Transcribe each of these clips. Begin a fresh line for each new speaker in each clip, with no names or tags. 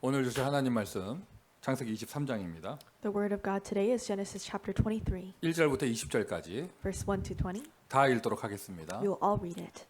오늘 주실 하나님 말씀 창세기 23장입니다.
The word of God today is Genesis chapter 23,
1절부터 20절까지
verse 1 to 20.
다 읽도록 하겠습니다.
We will all read it.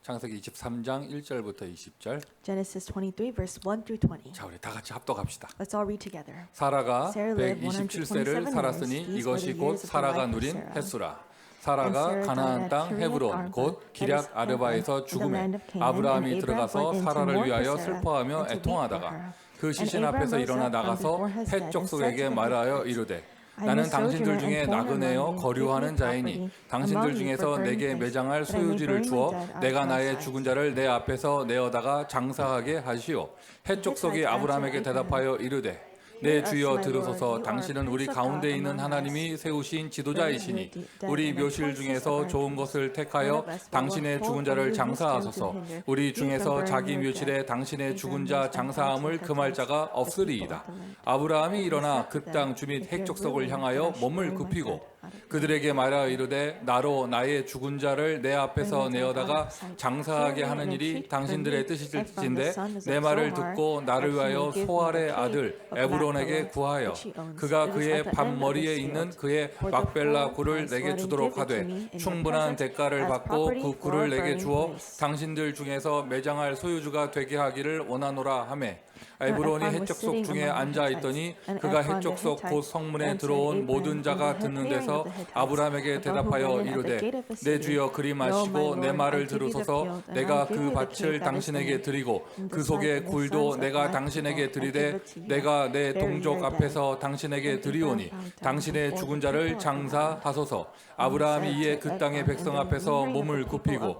창세기 23장 1절부터 20절.
Genesis 23, verse 1 through 20.
자, 우리 다 같이 합독합시다.
Let's all read together.
사라가
Sarah lived
127세를
127
살았으니
years.
이것이
These
곧
were the
사라가
years of the
누린
life of
햇수라.
And
사라가
Sarah
가나안
died
땅
at Kiriath
헤브론
Arba,
곧
that
기럇
is
아르바에서
the land
죽음에
of Canaan,
아브라함이
and
들어가서
Abraham went into
사라를
war
위하여
for Sarah,
슬퍼하며
and to weep for
애통하다가
her.
그 시신
And
앞에서
Abraham
일어나
rose up
나가서
from before his bed
헷
and
족속에게
said to the
말하여
Hittites,
이르되
I am
나는
a
당신들
sojourner
중에
and foreigner
나그네여
among you.
거류하는
Give me
자이니
property
당신들
among you
중에서
for
내게
burning place,
매장할
that I may
소유지를
bury
주어
my dead out
내가
of my
나의
sight.
죽은 자를 내 앞에서 내어다가 장사하게 하시오. 헷 족속이 아브라함에게 대답하여 이르되 내 주여 들으소서 당신은 우리 가운데 있는 하나님이 세우신 지도자이시니 우리 묘실 중에서 좋은 것을 택하여 당신의 죽은 자를 장사하소서. 우리 중에서 자기 묘실에 당신의 죽은 자 장사함을 금할 자가 없으리이다. 아브라함이 일어나 그 땅 주민 헷 족속을 향하여 몸을 굽히고 그들에게 말하여 이르되 나로 나의 죽은 자를 내 앞에서 내어다가 장사하게 하는 일이 당신들의 뜻일진데 내 말을 듣고 나를 위하여 소알의 아들 에브론에게 구하여 그가 그의 밭머리에 있는 그의 막벨라 굴을 내게 주도록 하되 충분한 대가를 받고 그 굴을 내게 주어 당신들 중에서 매장할 소유주가 되게 하기를 원하노라 하매 에브론이 헷족속 중에 앉아 있더니 그가 헷족속 곧 성문에 들어온 모든 자가 듣는 데서 아브라함에게 대답하여 이르되 내 주여 그리 마시고 내 말을 들으소서 내가 그 밭을 당신에게 드리고 그 속의 굴도 내가 당신에게 드리되 내가 내 동족 앞에서 당신에게 드리오니 당신의 죽은 자를 장사하소서. 아브라함이 이에 그 땅의 백성 앞에서 몸을 굽히고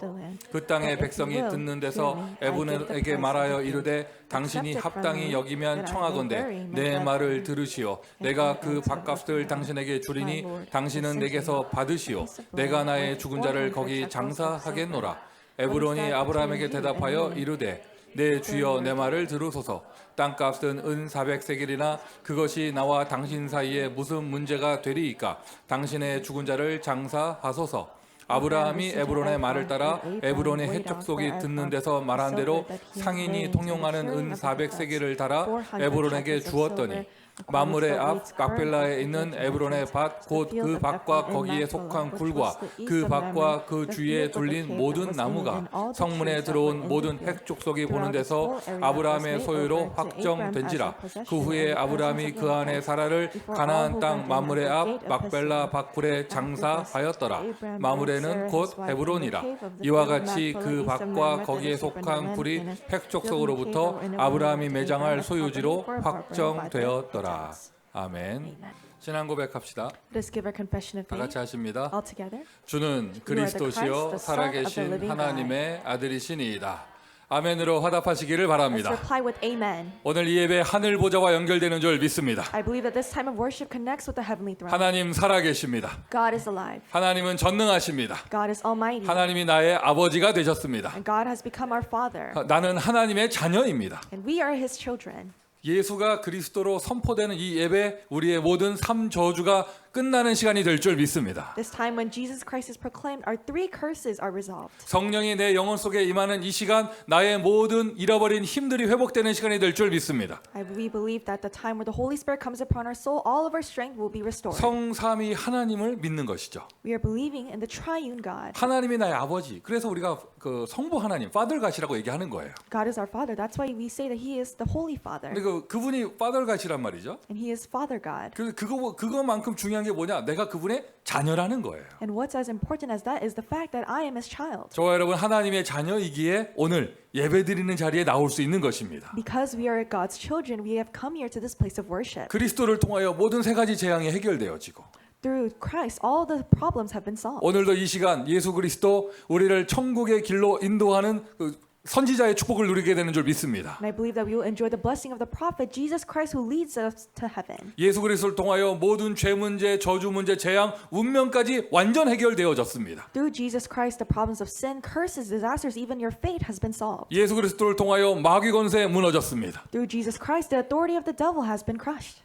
그 땅의 백성이 듣는 데서 에브론에게 말하여 이르되 당신이 합당히 여기면 청하건대 내 말을 들으시오. 내가 그 밭값을 당신에게 주리니 당신은 내게서 받으시오. 내가 나의 죽은 자를 거기 장사하겠노라. 에브론이 아브라함에게 대답하여 이르되 내 주여 내 말을 들으소서. 땅값은 은 400세겔이나 그것이 나와 당신 사이에 무슨 문제가 되리이까. 당신의 죽은 자를 장사하소서. 아브라함이 에브론의 말을 따라 에브론의 헷족속이 듣는 데서 말한 대로 상인이 통용하는 은 400세겔을 달아 에브론에게 주었더니 만물의 앞 막벨라에 있는 에브론의 밭 곧 그 밭과 거기에 속한 굴과 그 밭과 그 주위에 둘린 모든 나무가 성문에 들어온 모든 헷 족속이 보는 데서 아브라함의 소유로 확정된지라. 그 후에 아브라함이 그 안에 사라를 가나안 땅 만물의 앞 막벨라 밭굴에 장사하였더라. 마므레는 곧 헤브론이라. 이와 같이 그 밭과 거기에 속한 굴이 헷 족속으로부터 아브라함이 매장할 소유지로 확정되었더라. 아멘. 신앙 고백합시다.
Let us give our confession of
다 같이
faith
하십니다.
all together.
주는 그리스도시요 살아계신 하나님의 아들이시니이다. 아멘으로 화답하시기를
Let's
바랍니다.
reply with amen.
오늘 이 예배 하늘 보좌와 연결되는 줄 믿습니다.
I believe that this time of worship connects with the heavenly throne.
하나님 살아계십니다.
God is alive.
하나님은 전능하십니다.
God is almighty.
하나님이 나의 아버지가 되셨습니다.
And God has become our father.
나는 하나님의 자녀입니다.
And we are his children.
예수가 그리스도로 선포되는 이 예배, 우리의 모든 삶 저주가 끝나는 시간이 될 줄 믿습니다.
This time when Jesus Christ is proclaimed, our three curses are resolved.
성령이 내 영혼 속에 임하는 이 시간, 나의 모든 잃어버린 힘들이 회복되는 시간이 될 줄 믿습니다.
We believe that the time where the Holy Spirit comes upon our soul, all of our strength will be restored.
성삼위 하나님을 믿는 것이죠.
We are believing in the triune God.
하나님이 나의 아버지. 그래서 우리가 그 성부 하나님, Father God이라고 얘기하는 거예요.
God is our Father. That's why we say that He is the Holy Father.
근데 그분이 Father God이란 말이죠.
And He is Father God.
그거만큼 중요한 게 뭐냐? 내가 그분의 자녀라는 거예요.
And what's as important as that is the fact that I am His child.
저와 여러분 하나님의 자녀이기에 오늘 예배드리는 자리에 나올 수 있는 것입니다.
Because we are God's children, we have come here to this place of worship.
그리스도를 통하여 모든 세 가지 재앙이 해결되어지고
Through Christ, all the problems have been solved.
오늘도 이 시간 예수 그리스도 우리를 천국의 길로 인도하는 그 선지자의 축복을 누리게 되는 줄 믿습니다.
And I believe that we will enjoy the blessing of the prophet Jesus Christ who leads us to heaven.
예수 그리스도를 통하여 모든 죄 문제, 저주 문제, 재앙, 운명까지 완전 해결되어졌습니다.
Through Jesus Christ, the problems of sin, curses, disasters, even your fate has been solved.
예수 그리스도를 통하여 마귀 권세 무너졌습니다.
Through Jesus Christ, the authority of the devil has been crushed.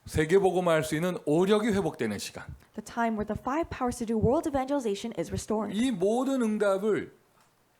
세계복음화할 수 있는 오력이 회복되는 시간.
The time where the five powers to do world evangelization is restored.
이 모든 응답을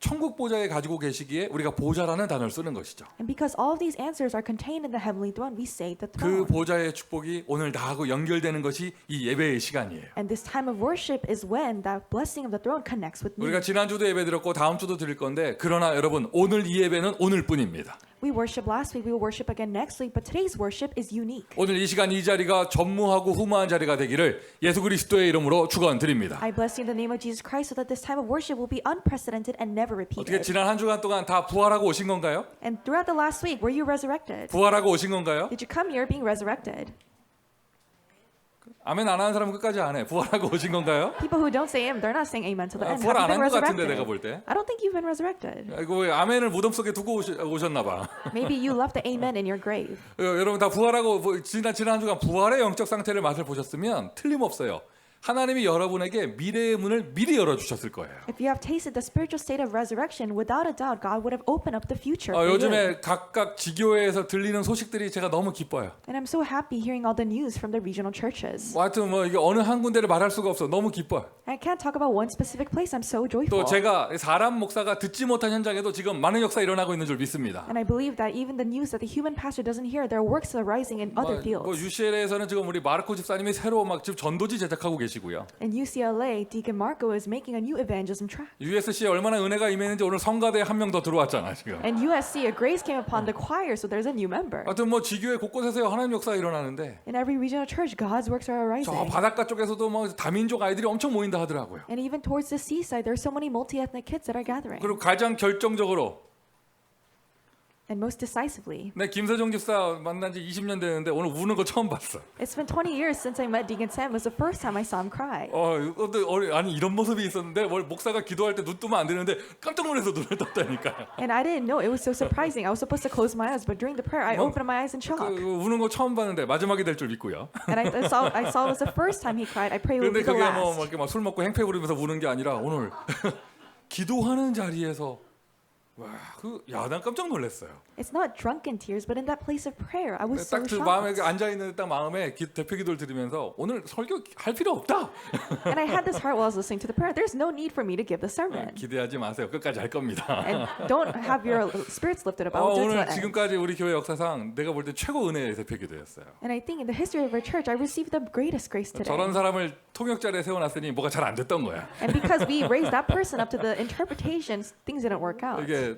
천국 보좌에 가지고 계시기에 우리가 보좌라는 단어를 쓰는 것이죠.
And because all of these answers are contained in the heavenly throne, we say the
그
throne.
보좌의 축복이 오늘 나하고 연결되는 것이 이 예배의 시간이에요.
And this time of worship is when that blessing of the throne connects with me.
우리가 지난주도 예배 드렸고 다음 주도 드릴 건데 그러나 여러분 오늘 이 예배는 오늘뿐입니다.
We worship last week, we will worship again next week, but today's worship is unique.
오늘 이 시간 이 자리가 전무하고 후무한 자리가 되기를 예수 그리스도의 이름으로 축원드립니다.
I bless you in the name of Jesus Christ so that this time of worship will be unprecedented and never
어떻게
repeated.
지난 한 주간 동안 다 부활하고 오신 건가요?
And throughout the last week, were you resurrected?
부활하고 오신 건가요?
Did you come here being resurrected?
아멘 안 하는 사람은 끝까지 안 해. 부활하고 오신 건가요?
People who don't say amen, they're not saying amen to the end.
부활
Have
안
you been
한 것 같은데
resurrected?
내가 볼 때.
I don't think you've been resurrected.
이거 왜 아멘을 무덤 속에 두고 오셨나 봐.
Maybe you left the amen in your grave.
여러분 다 부활하고 지난 한 주간 부활의 영적 상태를 맛을 보셨으면 틀림없어요. 하나님이 여러분에게 미래의 문을 미리 열어주셨을 거예요.
If you have tasted the spiritual state of resurrection, without a doubt, God would have opened up the future for you.
요즘에 각각 지교회에서 들리는 소식들이 제가 너무 기뻐요.
And I'm so happy hearing all the news from the regional churches.
하여튼 뭐 이게 어느 한 군데를 말할 수가 없어. 너무 기뻐요.
I can't talk about one specific place. I'm so
또
joyful.
제가 사람 목사가 듣지 못한 현장에도 지금 많은 역사 일어나고 있는 줄 믿습니다.
And I believe that even the news that the human pastor doesn't hear, their works are rising in other
뭐
fields.
UCLA에서는 지금 우리 마르코 집사님이 새로 막 지금 전도지 제작하고 계시고요.
In UCLA, Deacon Marco is making a new evangelism track.
USC에 얼마나 은혜가 임했는지 오늘 성가대에 한 명 더 들어왔잖아 지금.
And USC, a grace came upon the choir, so there's a new member.
하여튼 뭐 지교회 곳곳에서 하나님 역사가 일어나는데
In every regional church, God's works are
저
arising.
바닷가 쪽에서도 뭐 다민족 아이들이 엄청 모인다 하더라고요.
And even towards the seaside, there are so many multi-ethnic kids that are gathering.
그리고 가장 결정적으로
And most decisively,
내 김세정 집사 만난 지 20년 됐는데 오늘 우는 거 처음 봤어.
it's been 20 years since I met Deacon Sam. It was the first time I saw him cry.
아니 이런 모습이 있었는데 목사가 기도할 때 눈 뜨면 안 되는데 깜짝 놀라서 눈을 떴다니까.
And I didn't know. It was so surprising. I was supposed to close my eyes, but during the prayer, I opened my eyes in shock.
우는 거 처음 봤는데 마지막이 될 줄 믿고요.
And I saw it was the first time he cried. I pray it will
근데
be the
그게
last.
술 먹고 행패 부리면서 우는 게 아니라 오늘 기도하는 자리에서 난 깜짝 놀랐어요.
It's not drunken tears, but in that place of prayer, I was so
딱 그 마음에
shocked.
앉아 있는 딱 마음에 대표 기도를 들으면서 오늘 설교 할 필요 없다.
And I had this heart while I was listening to the prayer. There's no need for me to give the sermon.
기대하지 마세요. 끝까지 할 겁니다.
And don't have your spirits lifted up. I will do it to
오늘
the end.
지금까지 우리 교회 역사상 내가 볼 때 최고 은혜의 대표 기도였어요.
And I think in the history of our church, I received the greatest grace today.
저런 사람을 통역 자리에 세워놨으니 뭐가 잘 안 됐던 거야.
And because we raised that person up to the interpretations, things didn't work out.
이게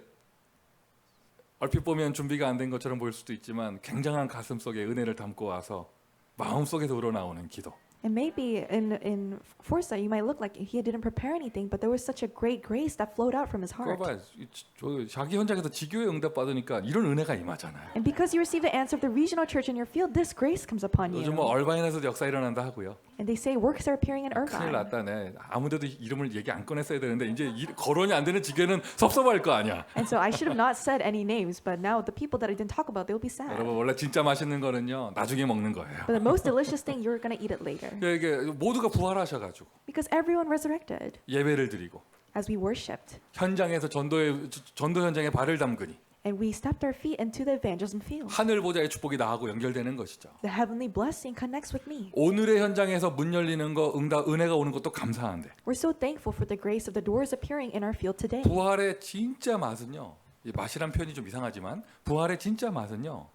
얼핏 보면 준비가 안 된 것처럼 보일 수도 있지만 굉장한 가슴 속에 은혜를 담고 와서 마음 속에서 우러나오는 기도.
And maybe in foresight, you might look like he didn't prepare anything, but there was such a great grace that flowed out from his
그거
heart.
봐, 자기 현장에서 지교회 응답 받으니까 이런 은혜가 임하잖아요.
And because you receive the answer of the regional church in your field, this grace comes upon
요즘
you.
뭐 얼바인에서도 역사 일어난다 하고요.
And they say works are appearing in
큰일
Irvine.
났다네. 아무데도 이름을 얘기 안 꺼냈어야 되는데 이제 거론이 안 되는 지교회는 섭섭할 거 아니야.
And so I should have not said any names, but now the people that I didn't talk about, they'll be sad.
여러분 원래 진짜 맛있는 거는요 나중에 먹는 거예요.
But the most delicious thing, you're going to eat it later.
이게 모두가 부활하셔가지고
Because everyone resurrected
예배를 드리고
as we worshipped.
현장에서 전도 현장에 발을 담그니
And we stepped our feet into the evangelism field.
하늘 보좌의 축복이 나하고 연결되는 것이죠.
The heavenly blessing connects with me.
오늘의 현장에서 문 열리는 거 은혜가 오는 것도 감사한데
We're so thankful for the grace of the doors appearing in our field today.
부활의 진짜 맛은요. 이 맛이란 표현이 좀 이상하지만 부활의 진짜 맛은요.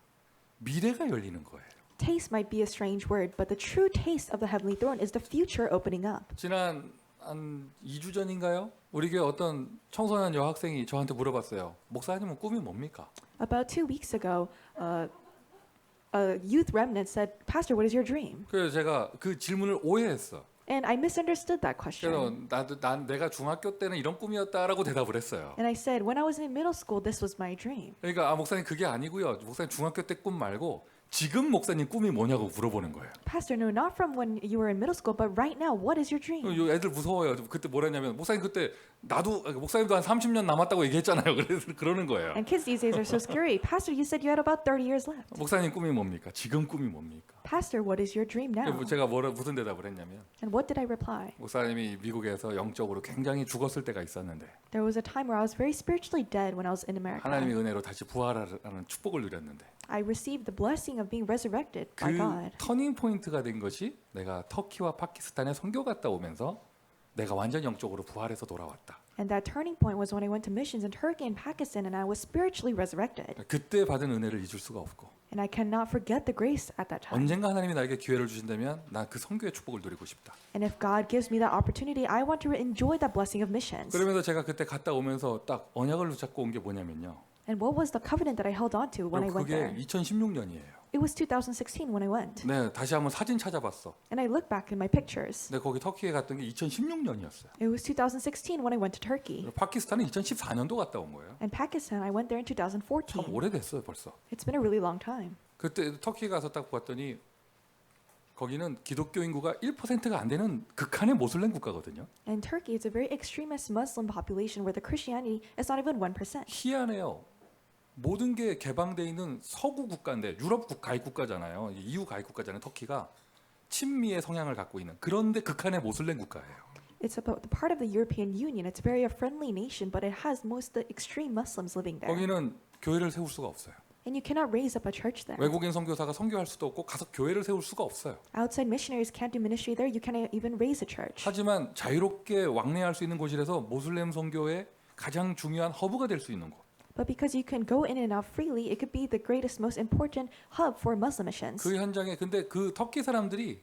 미래가 열리는 거예요.
Taste might be a strange word, but the true taste of the heavenly throne is the future opening up.
지난 한 2주 전인가요? 우리 교회 어떤 청소년 여학생이 저한테 물어봤어요. 목사님은 꿈이 뭡니까?
About 2 weeks ago, a youth remnant said, "Pastor, what is your dream?"
그래서 제가 그 질문을 오해했어.
And I misunderstood that
그래서
question.
내가 중학교 때는 이런 꿈이었다라고 대답을 했어요.
And I said, "When I was in middle school, this was my dream."
그러니까 목사님 그게 아니고요. 목사님 중학교 때 꿈 말고 지금 목사님 꿈이 뭐냐고 물어보는 거예요.
Pastor, no, not from when you were in middle school, but right now, what is your dream?
요 애들 무서워요. 그때 뭐랬냐면 목사님 그때 목사님도 한 30년 남았다고 얘기했잖아요. 그래서 그러는 거예요.
And kids these days are so scary. Pastor, you said you had about 30 years left.
목사님 꿈이 뭡니까? 지금 꿈이 뭡니까?
Pastor, what is your dream now?
제가 무슨 대답을 했냐면
And what did I reply?
목사님이 미국에서 영적으로 굉장히 죽었을 때가 있었는데
There was a time where I was very spiritually dead when I was in
하나님의
America.
은혜로 다시 부활하는 축복을 누렸는데
I received the blessing of being resurrected by
그
God.
터닝 포인트가 된 것이 내가 터키와 파키스탄에 선교 갔다 오면서 내가 완전 영적으로 부활해서 돌아왔다.
And that turning point was when I went to missions in Turkey and Pakistan, and I was spiritually resurrected.
그때 받은 은혜를 잊을 수가 없고
And I cannot forget the grace at that time.
언젠가 하나님이 나에게 기회를 주신다면 나 그 선교의 축복을 누리고 싶다.
And if God gives me that opportunity, I want to enjoy that blessing of missions.
그러면서 제가 그때 갔다 오면서 딱 언약을 붙잡고 온 게 뭐냐면요.
And what was the covenant that I held on to when I went
그게
there?
2016년이에요.
It was 2016 when I went.
네, 다시 한번 사진 찾아봤어.
And I look back in my pictures.
근데 거기 터키에 갔던 게 2016년이었어요.
It was 2016 when I went to Turkey.
파키스탄은 2014년도 갔다 온 거예요.
And Pakistan, I went there in
참
2014.
오래됐어요, 벌써.
It's been a really long time.
그때 터키 가서 딱 봤더니 거기는 기독교 인구가 1%가 안 되는 극한의 모슬렘 국가거든요.
And Turkey is a very extremist Muslim population where the Christianity is not even 1%.
희한해요. 모든 게 개방돼 있는 서구 국가인데 유럽 가입 국가잖아요. EU 가입 국가잖아요. 터키가 친미의 성향을 갖고 있는 그런데 극한의 모슬렘 국가예요.
It's about the part of the European Union. It's very a friendly nation, but it has most of the extreme Muslims living there.
거기는 교회를 세울 수가 없어요.
And you cannot raise up a church there.
외국인 선교사가 선교할 수도 없고 가서 교회를 세울 수가 없어요.
Outside missionaries can't do ministry there. You cannot even raise a church.
하지만 자유롭게 왕래할 수 있는 곳이라서 모슬렘 선교의 가장 중요한 허브가 될 수 있는 곳.
But because you can go in and out freely, it could be the greatest, most important hub for Muslim missions.
그 현장에 근데 그 터키 사람들이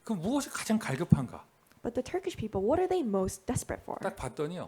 그 무엇이 가장 갈급한가?
But the Turkish people, what are they most desperate for?
딱 봤더니요.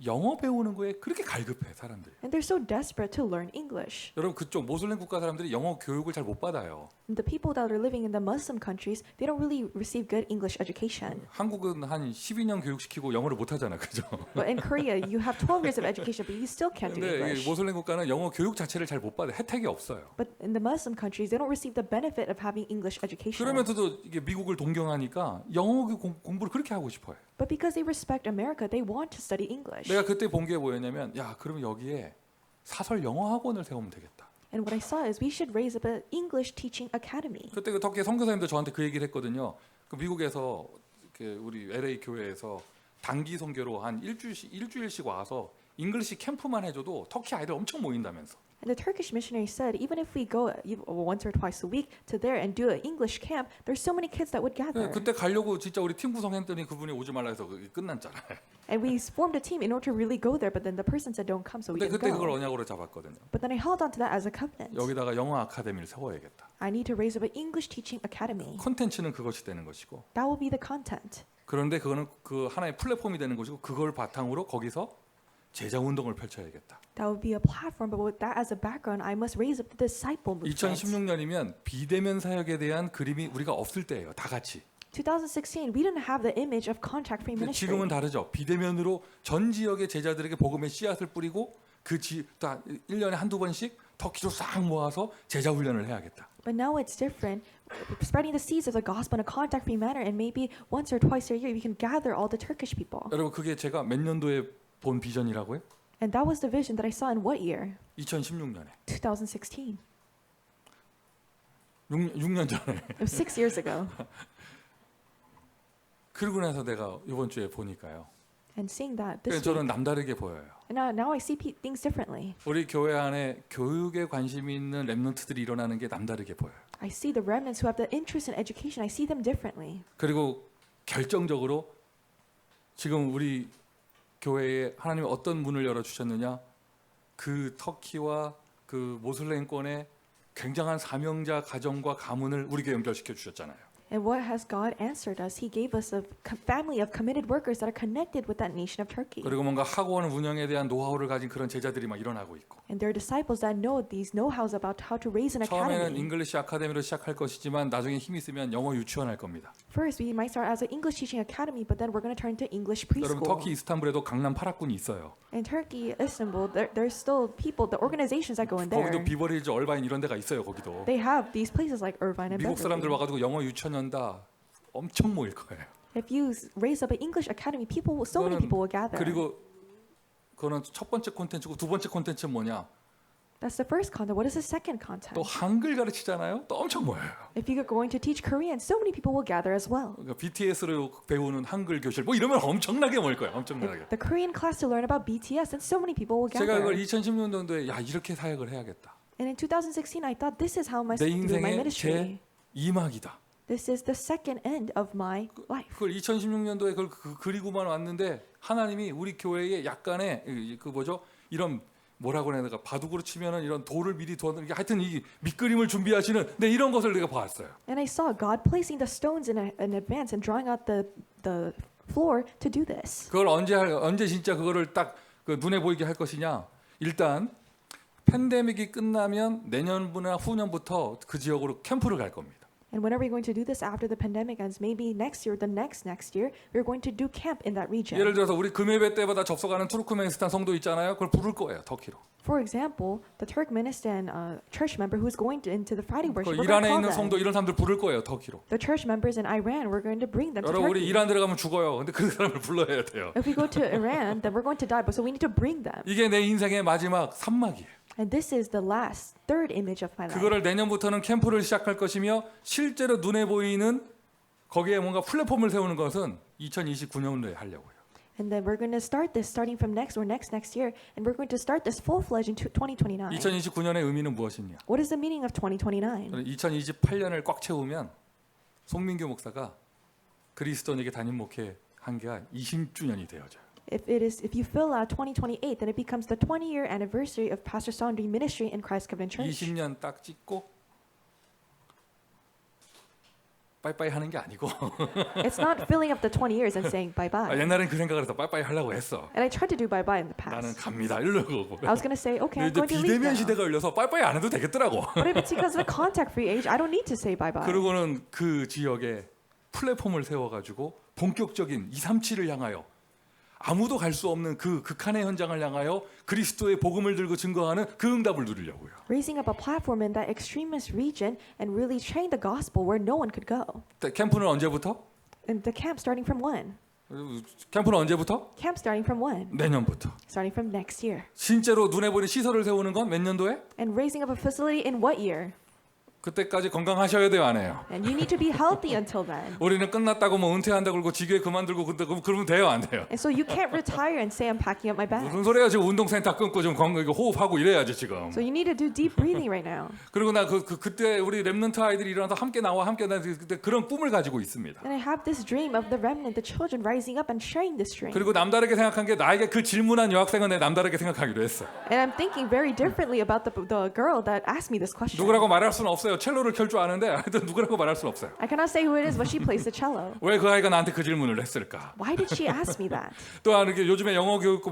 영어 배우는 거에 그렇게 갈급해 사람들이.
And they're so desperate to learn English.
여러분 그쪽 모슬렘 국가 사람들이 영어 교육을 잘 못 받아요.
And the people that are living in the Muslim countries, they don't really receive good English education.
한국은 한 12년 교육시키고 영어를 못 하잖아, 그죠?
But in Korea, you have 12 years of education, but you still can't do
근데
English.
모슬렘 국가는 영어 교육 자체를 잘 못 받아. 혜택이 없어요.
But in the Muslim countries, they don't receive the benefit of having English education.
그러면서도 이게 미국을 동경하니까 영어 공부를 그렇게 하고 싶어요.
But because they respect America, they want to study English.
내가 그때 본 게 뭐였냐면, 야, 그럼 여기에 사설 영어 학원을 세우면 되겠다.
And what I saw is we should raise up an English teaching academy.
그때 그 터키 선교사님도 저한테 그 얘기를 했거든요. 그 미국에서 이렇게 우리 LA 교회에서 단기 선교로 한 일주일씩 와서 잉글리시 캠프만 해줘도 터키 아이들 엄청 모인다면서.
And the Turkish missionary said, even if we go once or twice a week to there and do an English camp, there's so many kids that would gather.
그때 가려고 진짜 우리 팀 구성했더니 그분이 오지 말라 해서 그게 끝났잖아요.
And we formed a team in order to really go there, but then the person said don't come, so we
근데
didn't
그때 그걸
go.
언약으로 잡았거든요.
But then I held on to that as a covenant.
여기다가 영어 아카데미를 세워야겠다.
I need to raise up an English teaching academy.
콘텐츠는 그것이 되는 것이고.
That will be the content.
그런데 그거는 그 하나의 플랫폼이 되는 것이고 그걸 바탕으로 거기서 제자 운동을 펼쳐야겠다.
That would be a platform, but with that as a background, I must raise up the disciple movement.
2016년이면 비대면 사역에 대한 그림이 우리가 없을 때예요. 다 같이.
2016, we didn't have the image of contact-free
근데
ministry.
지금은 다르죠. 비대면으로 전 지역의 제자들에게 복음의 씨앗을 뿌리고 다 1년에 한두 번씩 터키로 싹 모아서 제자 훈련을 해야겠다.
But now it's different. Spreading the seeds of the gospel in a contact-free manner, and maybe once or twice a year, we can gather all the Turkish people.
여러분 그게 제가 몇 년도에 본 비전이라고요?
And that was the vision that I saw in what year?
2016년에.
2016.
6년 전에.
It was 6 years ago.
그러고 나서 내가 이번 주에 보니까요.
And seeing that
그래서
this
저는
week,
남다르게 보여요.
and now I see things differently.
우리 교회 안에 교육에 관심이 있는 렘넌트들이 일어나는 게 남다르게 보여요.
I see the remnants who have the interest in education. I see them differently.
그리고 결정적으로 지금 우리 교회에 하나님이 어떤 문을 열어 주셨느냐? 그 터키와 그 모슬렘권의 굉장한 사명자 가정과 가문을 우리 교회에 연결시켜 주셨잖아요.
And what has God answered us? He gave us a family of committed workers that are connected with that nation of Turkey.
그리고 뭔가 학원 운영에 대한 노하우를 가진 그런 제자들이 막 일어나고 있고.
And there are disciples that know these know-hows about how to raise an
처음에는
academy.
잉글리시 아카데미로 시작할 것이지만 나중에 힘이 있으면 영어 유치원 할 겁니다.
First, we might start as an English teaching academy, but then we're going to turn to English
여러분
preschool.
터키 이스탄불에도 강남 8학군이 있어요.
In Turkey, Istanbul, there's still people, the organizations that go in there.
거기도 비버리hil즈 얼바인 이런 데가 있어요. 거기도.
They have these places like Irvine and
미국 사람들
Beverly.
와가지고 영어 유치원 연다 엄청 모일 거예요.
If you raise up an English academy, so many
그거는-
people will gather.
그리고 그거는 첫 번째 콘텐츠고 두 번째 콘텐츠는 뭐냐?
That's the first content. What is the second content?
또 한글 가르치잖아요. 또 엄청 모여요.
If you're going to teach Korean, so many people will gather as well.
그러니까 BTS로 배우는 한글 교실 뭐 이러면 엄청나게 모일 거예요. 엄청나게.
The Korean class to learn about BTS, and so many people will
제가
gather.
이걸 2016년도에 야 이렇게 사역을 해야겠다.
And in 2016, I thought this is how I must
내
do my
인생의
ministry.
제 2막이다.
This is the second end of my life.
그걸 2016년도에 그걸 그리고만 왔는데 하나님이 우리 교회에 약간의 그 뭐죠? 이런 뭐라고 해야 되나 바둑으로 치면은 이런 돌을 미리 두어놓는 하여튼 이 밑그림을 준비하시는 네 이런 것을 내가 봤어요.
And I saw God placing the stones in advance and drawing out the floor to do this.
그걸 언제 진짜 그거를 딱 그 눈에 보이게 할 것이냐? 일단 팬데믹이 끝나면 내년부나 후년부터 그 지역으로 캠프를 갈 겁니다.
And when are we going to do this after the pandemic ends? Maybe next year, the next year, we're going to do camp in that region.
예를 들어서 우리 금예배 때마다 접속하는 투르크메니스탄 성도 있잖아요. 그걸 부를 거예요, 터키로.
For example, the Turkmenistan church member who's going into the Friday
그
worship, we're going to
이란에
call
있는
them.
성도 이런 사람들 부를 거예요, 터키로.
The church members in Iran, we're going to bring them to
여러분 우리
Turkey.
이란 들어가면 죽어요. 근데 그 사람을 불러야 돼요.
If we go to Iran, then we're going to die, but so we need to bring them.
이게 내 인생의 마지막 산막이에요.
And this is the last, third image of my life.
그거를 내년부터는 캠프를 시작할 것이며 실제로 눈에 보이는 거기에 뭔가 플랫폼을 세우는 것은 2029년도에 하려고요.
And then we're going to start this starting from next year, and we're going to start this full-fledged in 2029.
2029년의 의미는 무엇이냐?
What is the meaning of 2029?
2028년을 꽉 채우면 송민규 목사가 그리스도인에게 담임 목회한 게 20주년이 되어져요.
If you fill out 2028, then it becomes the 20-year anniversary of Pastor Son doing ministry in Christ Covenant Church.
20년 딱 찍고 빠이빠이 하는 게 아니고
It's not filling up the 20 years and saying bye-bye.
옛날엔 그 생각을 해서 빠이빠이 하려고 했어.
And I tried to do bye-bye in the
나는
past.
갑니다 이러고.
I was going to say, okay, I'm
근데
going
이제
to leave
비대면
now.
시대가 열려서 빠이빠이 안 해도 되겠더라고.
But if it's because of the contact-free age, I don't need to say bye-bye.
그러고는 그 지역에 플랫폼을 세워가지고 본격적인 237을 향하여 아무도 갈 수 없는 그 극한의 현장을 향하여 그리스도의 복음을 들고 증거하는 그 응답을 누리려고요.
Raising up a platform in that extremist region and really train the gospel where no one could go.
캠프는 언제부터?
And the camp starting from when?
캠프는 언제부터?
Camp starting from when?
내년부터.
Starting from next year.
실제로 눈에 보이는 시설을 세우는 건 몇 년도에?
And raising up a facility in what year?
그때까지 건강하셔야 돼요, 안 해요?
And you need to be healthy until then.
우리는 끝났다고 뭐 은퇴한다고 그러고 지교회 그만두고 그러면 돼요, 안 돼요?
And so you can't retire and say I'm packing up my bag.
무슨 소리야? 지금 운동센터 끊고 좀 호흡하고 이래야지 지금.
So you need to do deep breathing right now.
그리고 나 그때 우리 렘넌트 아이들이 일어나서 함께 나와 함께 나 그때 그런 꿈을 가지고 있습니다.
And I have this dream of the remnant, the children rising up and sharing this dream.
그리고 남다르게 생각한 게 나에게 그 질문한 여학생은 내 남다르게 생각하기로 했어.
And I'm thinking very differently about the girl that asked me this question.
누구라고 말할 수는 없어요. 첼로를 켤 줄 아는데 하여튼 누구라고 말할 수는 없어요.
I cannot say who it is, but she plays the cello.
왜 그 아이가 나한테 그 질문을 했을까?
Why did she ask me that?
또한 이렇게 요즘에 영어 교육고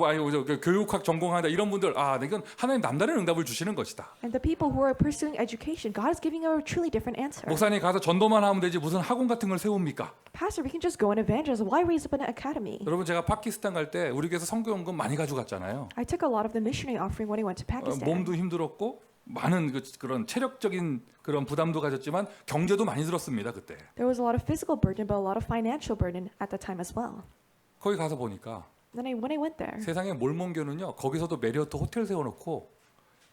교육학 전공하다 이런 분들 이건 하나님 남다른 응답을 주시는 것이다.
And the people who are pursuing education, God is giving a truly different answer.
목사님 가서 전도만 하면 되지 무슨 학원 같은 걸 세웁니까?
Pastor, we can just go and evangelize. Why raise up an academy?
여러분 제가 파키스탄 갈 때 우리 교회에서 선교연금 많이 가져갔잖아요.
I took a lot of the missionary offering when I went to Pakistan.
몸도 힘들었고 많은 그런 체력적인 그런 부담도 가졌지만 경제도 많이 들었습니다 그때.
There was a lot of physical burden, but a lot of financial burden at the time as well.
거기 가서 보니까
Then when I went there,
세상에 몰몬교는요 거기서도 메리어트 호텔 세워놓고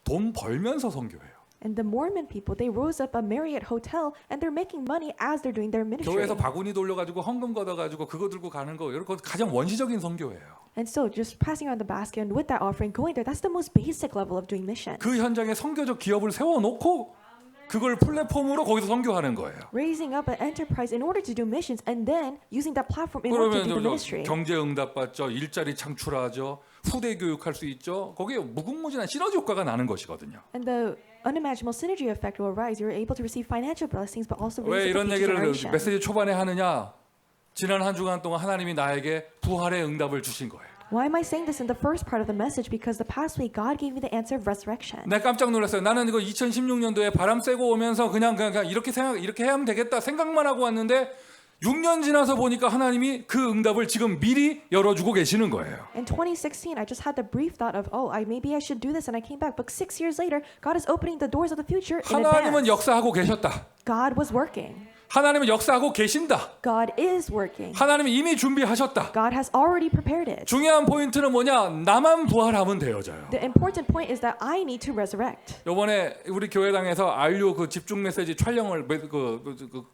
돈 벌면서 선교해요.
and the Mormon people, they rose up a Marriott hotel and they're making money as they're doing their ministry.
교회에서 바구니 돌려가지고 헌금 걷어가지고 그거 들고 가는 거 이런 거 가장 원시적인 선교예요.
And so just passing around the basket and with that offering going there, that's the most basic level of doing mission.
그 현장에 선교적 기업을 세워놓고 그걸 플랫폼으로 거기서 선교하는 거예요.
Raising up an enterprise in order to do missions and then using that platform in order to do the
그러면
ministry.
경제 응답 받죠, 일자리 창출하죠, 후대 교육할 수 있죠. 거기에 무궁무진한 시너지 효과가 나는 것이거든요.
And the unimaginable synergy effect will arise. You're able to receive financial blessings, but also
왜
raise up
이런
the future
얘기를
generation.
메시지 초반에 하느냐? 지난 한 주간 동안 하나님이 나에게 부활의 응답을 주신 거예요.
Why am I saying this in the first part of the message? Because the past week God gave me the answer of resurrection.
내가 깜짝 놀랐어요. 나는 이거 2016년도에 바람 쐬고 오면서 그냥 이렇게 해야 하면 되겠다 생각만 하고 왔는데 6년 지나서 보니까 하나님이 그 응답을 지금 미리 열어주고 계시는 거예요.
In 2016, I just had the brief thought of, maybe I should do this, and I came back. But 6 years later, God is opening the doors of the future in
하나님은
advance.
역사하고 계셨다.
God was working.
하나님은 역사하고 계신다.
God is working.
하나님이 이미 준비하셨다.
God has already prepared it.
중요한 포인트는 뭐냐? 나만 부활하면 되어져요.
The important point is that I need to resurrect.
이번에 우리 교회당에서 RU 그 집중 메시지 촬영을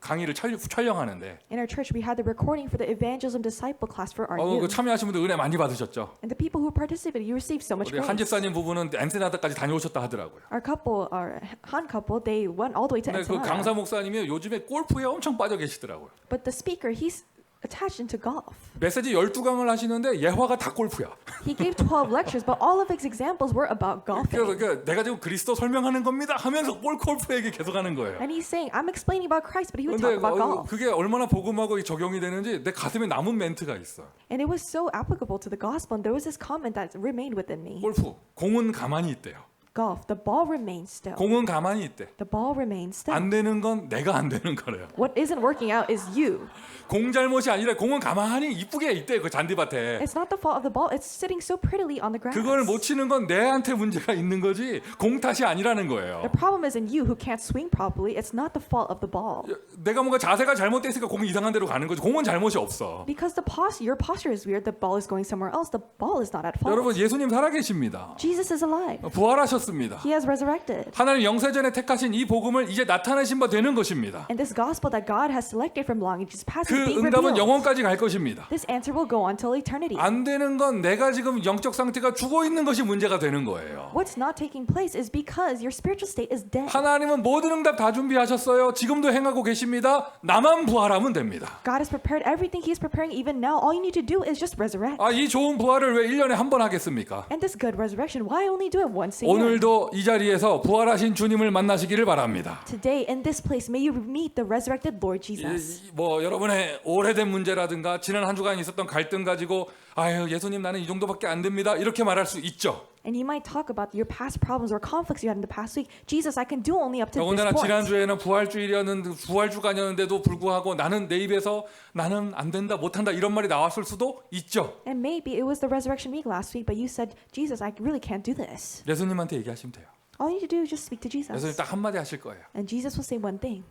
강의를 촬영하는데
In our church, we had the recording for the evangelism disciple class for our
그
youth.
참여하신 분들 은혜 많이 받으셨죠?
And the people who participated, you received so much
우리 한
grace.
집사님 부부는 엔세나다까지 다녀오셨다 하더라고요.
Our Han couple, they went all the way to
근데 그
Ensenada.
강사 목사님이 요즘에 골프에 골프에 엄청 빠져 계시더라고요.
But the speaker, he's attached into golf.
메시지 12강을 하시는데 예화가 다 골프야.
He gave 12 lectures, but all of his examples were about
그래서
golfing.
내가 지금 그리스도 설명하는 겁니다 하면서 골프 얘기 계속 하는 거예요.
And he's saying, I'm explaining about Christ, but he would
근데
talk about golf.
그게 얼마나 복음하고 적용이 되는지 내 가슴에 남은 멘트가 있어.
And it was so applicable to the gospel. And there was this comment that remained within me.
골프 공은 가만히 있대요.
Golf, the ball remains still.
공은 가만히 있대.
The ball remains still.
안 되는 건 내가 안 되는 거래요.
What isn't working out is you.
공 잘못이 아니라 공은 가만히 이쁘게 있대 그 잔디밭에.
It's not the fault of the ball. It's sitting so prettily on the grass.
그걸 못 치는 건 내한테 문제가 있는 거지 공 탓이 아니라는 거예요.
The problem isn't you who can't swing properly. It's not the fault of the ball.
내가 뭔가 자세가 잘못돼 있으니까 공이 이상한 데로 가는 거지. 공은 잘못이 없어.
Because your posture is weird, the ball is going somewhere else. The ball is not at fault.
여러분 예수님 살아계십니다.
Jesus is alive.
부활하셨습니다.
He has resurrected.
하나님 영세전에 택하신 이 복음을 이제 나타내신 바 되는 것입니다.
And this gospel that God has selected from long ages past
그
is being
응답은
revealed.
영원까지 갈 것입니다.
This answer will go on till eternity.
안 되는 건 내가 지금 영적 상태가 죽어 있는 것이 문제가 되는 거예요.
What's not taking place is because your spiritual state is dead.
하나님은 모든 응답 다 준비하셨어요. 지금도 행하고 계십니다. 나만 부활하면 됩니다.
God has prepared everything He is preparing even now. All you need to do is just resurrect.
이 좋은 부활을 왜 1년에 한 번 하겠습니까?
And this good resurrection, why only do it once a year?
오늘도 이 자리에서 부활하신 주님을 만나시기를 바랍니다.
Today in this place, may you meet the resurrected Lord Jesus.
뭐 여러분의 오래된 문제라든가 지난 한 주간 있었던 갈등 가지고 아유 예수님 나는 이 정도밖에 안 됩니다 이렇게 말할 수 있죠.
And you might talk about your past problems or conflicts you had in the past week. Jesus, I can do only up to this
더군다나
point.
지난주에는 부활주일이었는데 부활주간이었는데도 불구하고 나는 내 입에서 나는 안 된다 못한다 이런 말이 나왔을 수도 있죠.
And maybe it was the resurrection week last week, but you said, Jesus, I really can't do this.
예수님한테 얘기하시면 돼요.
All you need to do is just speak to
예수님
Jesus.
딱 한마디 하실 거예요.
And Jesus will say one thing.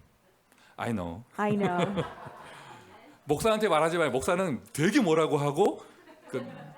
I know.
I know.
목사한테 말하지 마요. 목사는 되게 뭐라고 하고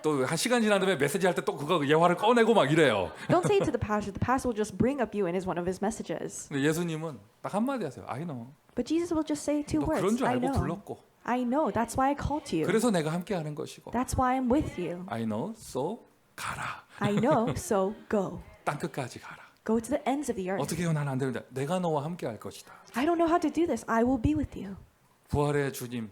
또 한 시간 지난 다음에 메시지 할 때 또 그거 예화를 꺼내고 막 이래요.
Don't say it to the pastor. The pastor will just bring up you in one of his messages.
근데 예수님은 딱 한마디 하세요. I know.
But Jesus will just say two
너 그런
words.
줄
I
알고
know.
불렀고
I know. That's why I called you.
그래서 내가 함께 하는 것이고
That's why I'm with you.
I know, so 가라.
I know, so go.
땅 끝까지 가라.
Go to the ends of the earth.
어떻게 해요? 나는 안 되는데 내가 너와 함께 할 것이다.
I don't know how to do this. I will be with you.
부활의 주님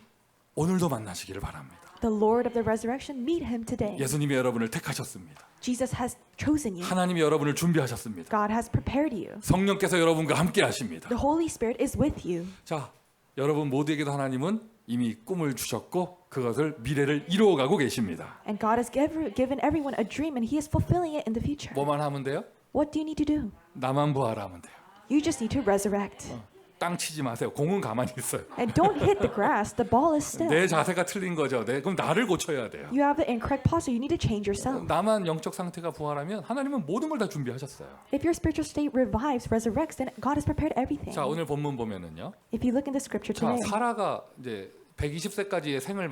오늘도 만나시기를 바랍니다.
The Lord of the resurrection, meet him today.
예수님이 여러분을 택하셨습니다.
Jesus has chosen you.
하나님이 여러분을 준비하셨습니다.
God has prepared you.
성령께서 여러분과 함께 하십니다.
The Holy Spirit is with you.
자, 여러분 모두에게도 하나님은 이미 꿈을 주셨고 그것을 미래를 이루어가고 계십니다.
And God has given everyone a dream and He is fulfilling it in the future.
뭐만 하면 돼요?
What do you need to do?
나만 부활하면 돼요.
You just need to resurrect.
땅 치지 마세요. 공은 가만히 있어요.
And don't hit the grass. The ball is still.
내 자세가 틀린 거죠. 그럼 나를 고쳐야 돼요.
You have the incorrect posture. You need to change yourself.
나만 영적 상태가 부활하면 하나님은 모든 걸 다 준비하셨어요.
If your spiritual state revives, resurrects, then God has prepared everything.
자, 오늘 본문 보면은요.
If you look in the scripture
자,
today,
사라가 이제 120세까지의 생을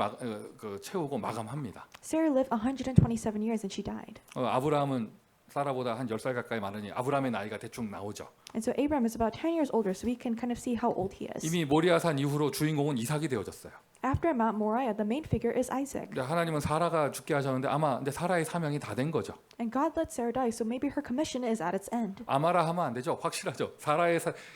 채우고 마감합니다.
Sarah lived 127 years and she died.
아브라함은 사라보다 한 10살 가까이 많으니 아브라함의 나이가 대충 나오죠.
And so Abraham is about 10 years older, so we can kind of see how old he is.
이미 모리아산 이후로 주인공은 이삭이 되어졌어요.
After Mount Moriah, the main figure is Isaac.
근데 하나님은 사라가 죽게 하셨는데 아마 근데 사라의 사명이 다 된 거죠.
And God let Sarah die, so maybe her commission is at its end.
아마라 하면 안 되죠. 확실하죠.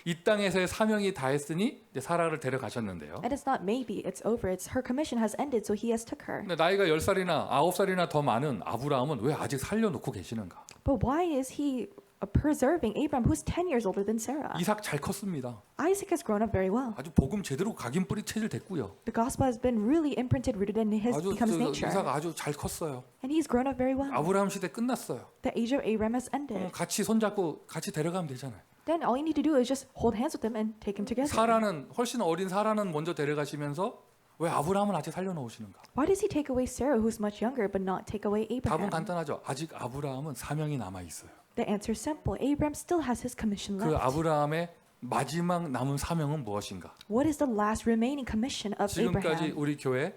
이 땅에서의 사명이 다 했으니 이제 사라를 데려가셨는데요.
And it's not maybe, it's over. It's her commission has ended, so he has took her.
근데 나이가 10살이나 9살이나 더 많은 아브라함은 왜 아직 살려놓고 계시는가?
But why is he preserving Abraham, who's 10 years older than Sarah?
이삭 잘 컸습니다.
Isaac has grown up very well.
아주 복음 제대로 각인 뿌리 체질 됐고요.
The gospel has been really imprinted, rooted in his
아주
becomes nature.
이삭 아주 잘 컸어요.
And he's grown up very well.
아브라함 시대 끝났어요.
The age of Abraham has ended.
같이 손잡고 같이 데려가면 되잖아요.
Then all you need to do is just hold hands with him and take him together.
사라는 훨씬 어린 사라는 먼저 데려가시면서 왜 아브라함은 아직 살려놓으시는가?
Why does he take away Sarah, who's much younger, but not take away
답은
Abraham?
간단하죠. 아직 아브라함은 사명이 남아 있어요.
The answer is simple. Abraham still has his commission
그
left.
아브라함의 마지막 남은 사명은 무엇인가?
What is the last remaining commission of
지금까지
Abraham?
우리 교회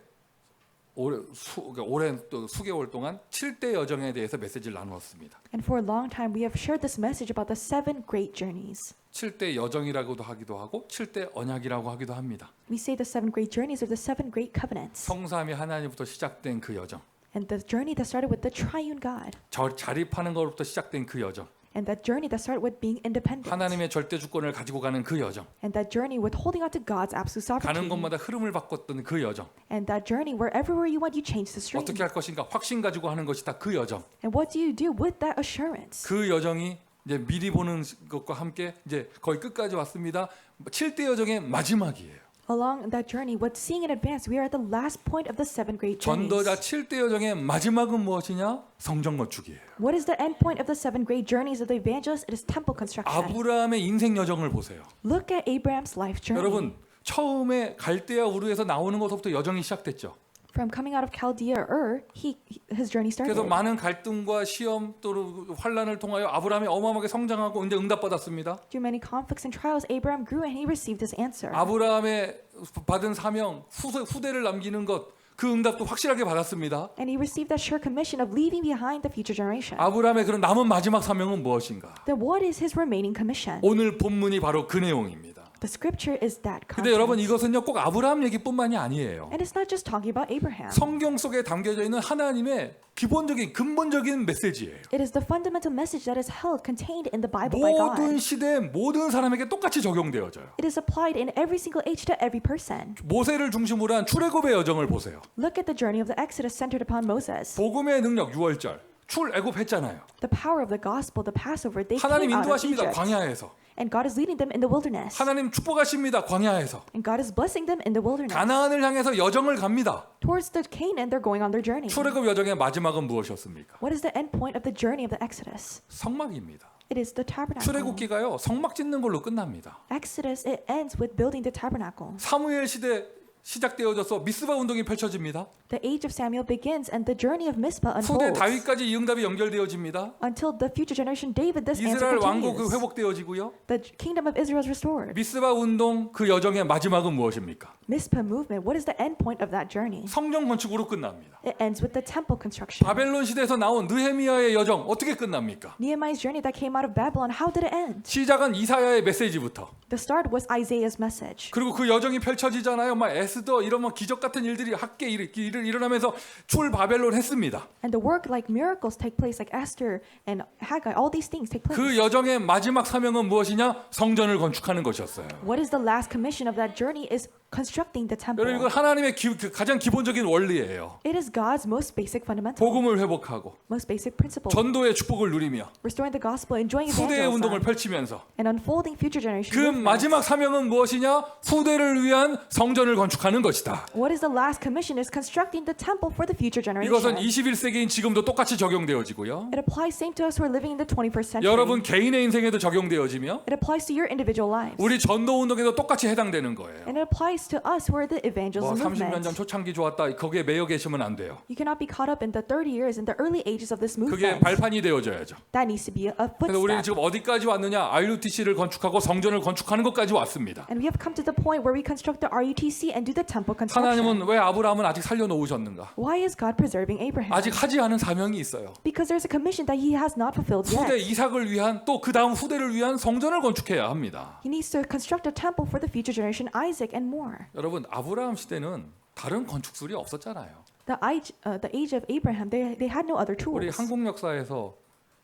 오랜 또 수개월 동안 7대 여정에 대해서 메시지를 나누었습니다.
And for a long time, we have shared this message about the 7 great journeys.
7대 여정이라고도 하기도 하고 7대 언약이라고 하기도 합니다.
We say the 7 great journeys are the 7 great covenants.
성삼위 하나님부터 시작된 그 여정,
And the journey that started with the triune God.
자립하는 것부터 시작된 그 여정,
And that journey that started with being independent.
하나님의 절대 주권을 가지고 가는 그 여정,
And that journey with holding on to God's absolute
가는
sovereignty.
곳마다 흐름을 바꿨던 그 여정,
And that journey where everywhere you went, you changed the stream.
어떻게 할 것인가 확신 가지고 하는 것이다. 그 여정,
And what do you do with that assurance?
그 여정이 이제 미리 보는 것과 함께 이제 거의 끝까지 왔습니다. 7대 여정의 마지막이에요.
Along that journey, with seeing in advance, we are at the last point of the 7 great
전도자
journeys.
7대 여정의 마지막은 무엇이냐? 성전 건축이에요.
What is the end point of the 7 great journeys of the evangelist? It is temple construction.
아브라함의 인생 여정을 보세요.
Look at Abraham's life journey.
여러분 처음에 갈대아 우르에서 나오는 것부터 여정이 시작됐죠.
From coming out of Chaldea or his journey started.
그래서 많은 갈등과 시험 또 환란을 통하여 아브라함이 어마어마하게 성장하고 이제 응답받았습니다.
Through many conflicts and trials, Abraham grew and he received his answer.
아브라함의 받은 사명 후대를 남기는 것 그 응답도 확실하게 받았습니다.
And he received that sure commission of leaving behind the future generation.
아브라함의 그런 남은 마지막 사명은 무엇인가?
Then what is his remaining commission?
오늘 본문이 바로 그 내용입니다.
The scripture is that
근데 여러분
content.
이것은요 꼭 아브라함 얘기뿐만이 아니에요.
And it's not just talking about Abraham.
성경 속에 담겨져 있는 하나님의 기본적인 근본적인 메시지예요.
It is the fundamental message that is held contained in the Bible by
모든
God.
시대 모든 사람에게 똑같이 적용되어져요.
It is applied in every single age to every person.
모세를 중심으로 한 출애굽의 여정을 보세요.
Look at the journey of the Exodus centered upon Moses.
복음의 능력 6월절 출애굽했잖아요.
The power of the gospel, the Passover, they
하나님
came out of
인도하십니다.
Egypt.
광야에서.
And God is leading them in the wilderness.
하나님 축복하십니다. 광야에서.
And God is blessing them in the wilderness.
가나안을 향해서 여정을 갑니다.
Towards the Canaan, they're going on their journey.
출애굽 여정의 마지막은 무엇이었습니까?
What is the end point of the journey of the Exodus?
성막입니다.
It is the tabernacle.
출애굽기가요. 성막 짓는 걸로 끝납니다.
Exodus, it ends with building the tabernacle.
사무엘 시대 시작되어져서 미스바 운동이 펼쳐집니다.
The age of Samuel begins and the journey of Mizpah
후대
unfolds.
다윗까지 이 응답이 연결되어집니다.
Until the future generation David, this answer
이스라엘 왕국이
continues.
회복되어지고요.
The kingdom of Israel is restored.
미스바 운동 그 여정의 마지막은 무엇입니까?
Mizpah movement, what is the end point of that journey?
성전 건축으로 끝납니다.
It ends with the temple construction.
바벨론 시대에서 나온 느헤미야의 여정 어떻게 끝납니까?
Nehemiah's journey that came out of Babylon, how did it end?
시작은 이사야의 메시지부터.
The start was Isaiah's message.
그리고 그 여정이 펼쳐지잖아요. 막 에스더 이런 막 기적 같은 일들이 함께 일어나면서 출 바벨론 했습니다.
And the work like miracles take place, like Esther and Haggai, all these things take place.
그 여정의 마지막 사명은 무엇이냐? 성전을 건축하는 것이었어요.
What is the last commission of that journey is constructing the temple.
여러분 이건 하나님의 가장 기본적인 원리예요.
It is God's most basic fundamental,
복음을 회복하고
most basic principle.
전도의 축복을 누리며
Restoring the gospel, enjoying
후대의 운동을
evangelism,
펼치면서
and unfolding future generation
그
movements.
마지막 사명은 무엇이냐? 후대를 위한 성전을 건축하는 것이다.
What is the last commission is constructing the temple for the future
이것은
generation.
21세기인 지금도 똑같이 적용되어지고요.
It applies same to us who are living in the 21st century.
여러분 개인의 인생에도 적용되어지며
It applies to your individual lives.
우리 전도 운동에도 똑같이 해당되는 거예요.
And it applies to us who are the
뭐
evangelism
30년 전
movement.
초창기 좋았다. 거기에 매여 계시면 안 돼요.
You cannot be caught up in the 30 years in the early ages of this
그게
movement.
발판이 되어져야죠.
That needs to be a
그래서 우리는
footstep.
지금 어디까지 왔느냐? RUTC를 건축하고 성전을 건축하는 것까지 왔습니다.
And we have come to the point where we construct the RUTC and do the temple construction.
하나님은 왜 아브라함은 아직 살려놓으셨는가?
Why is God preserving Abraham?
아직 하지 않은 사명이 있어요.
Because there's a commission that he has not fulfilled
후대
yet.
이삭을 위한 또 그 다음 후대를 위한 성전을 건축해야 합니다.
He needs to construct a temple for the future generation, Isaac and more.
여러분 아브라함 시대는 다른 건축술이 없었잖아요.
The age of Abraham, they had no other
우리
tools.
한국 역사에서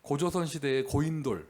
고조선 시대의 고인돌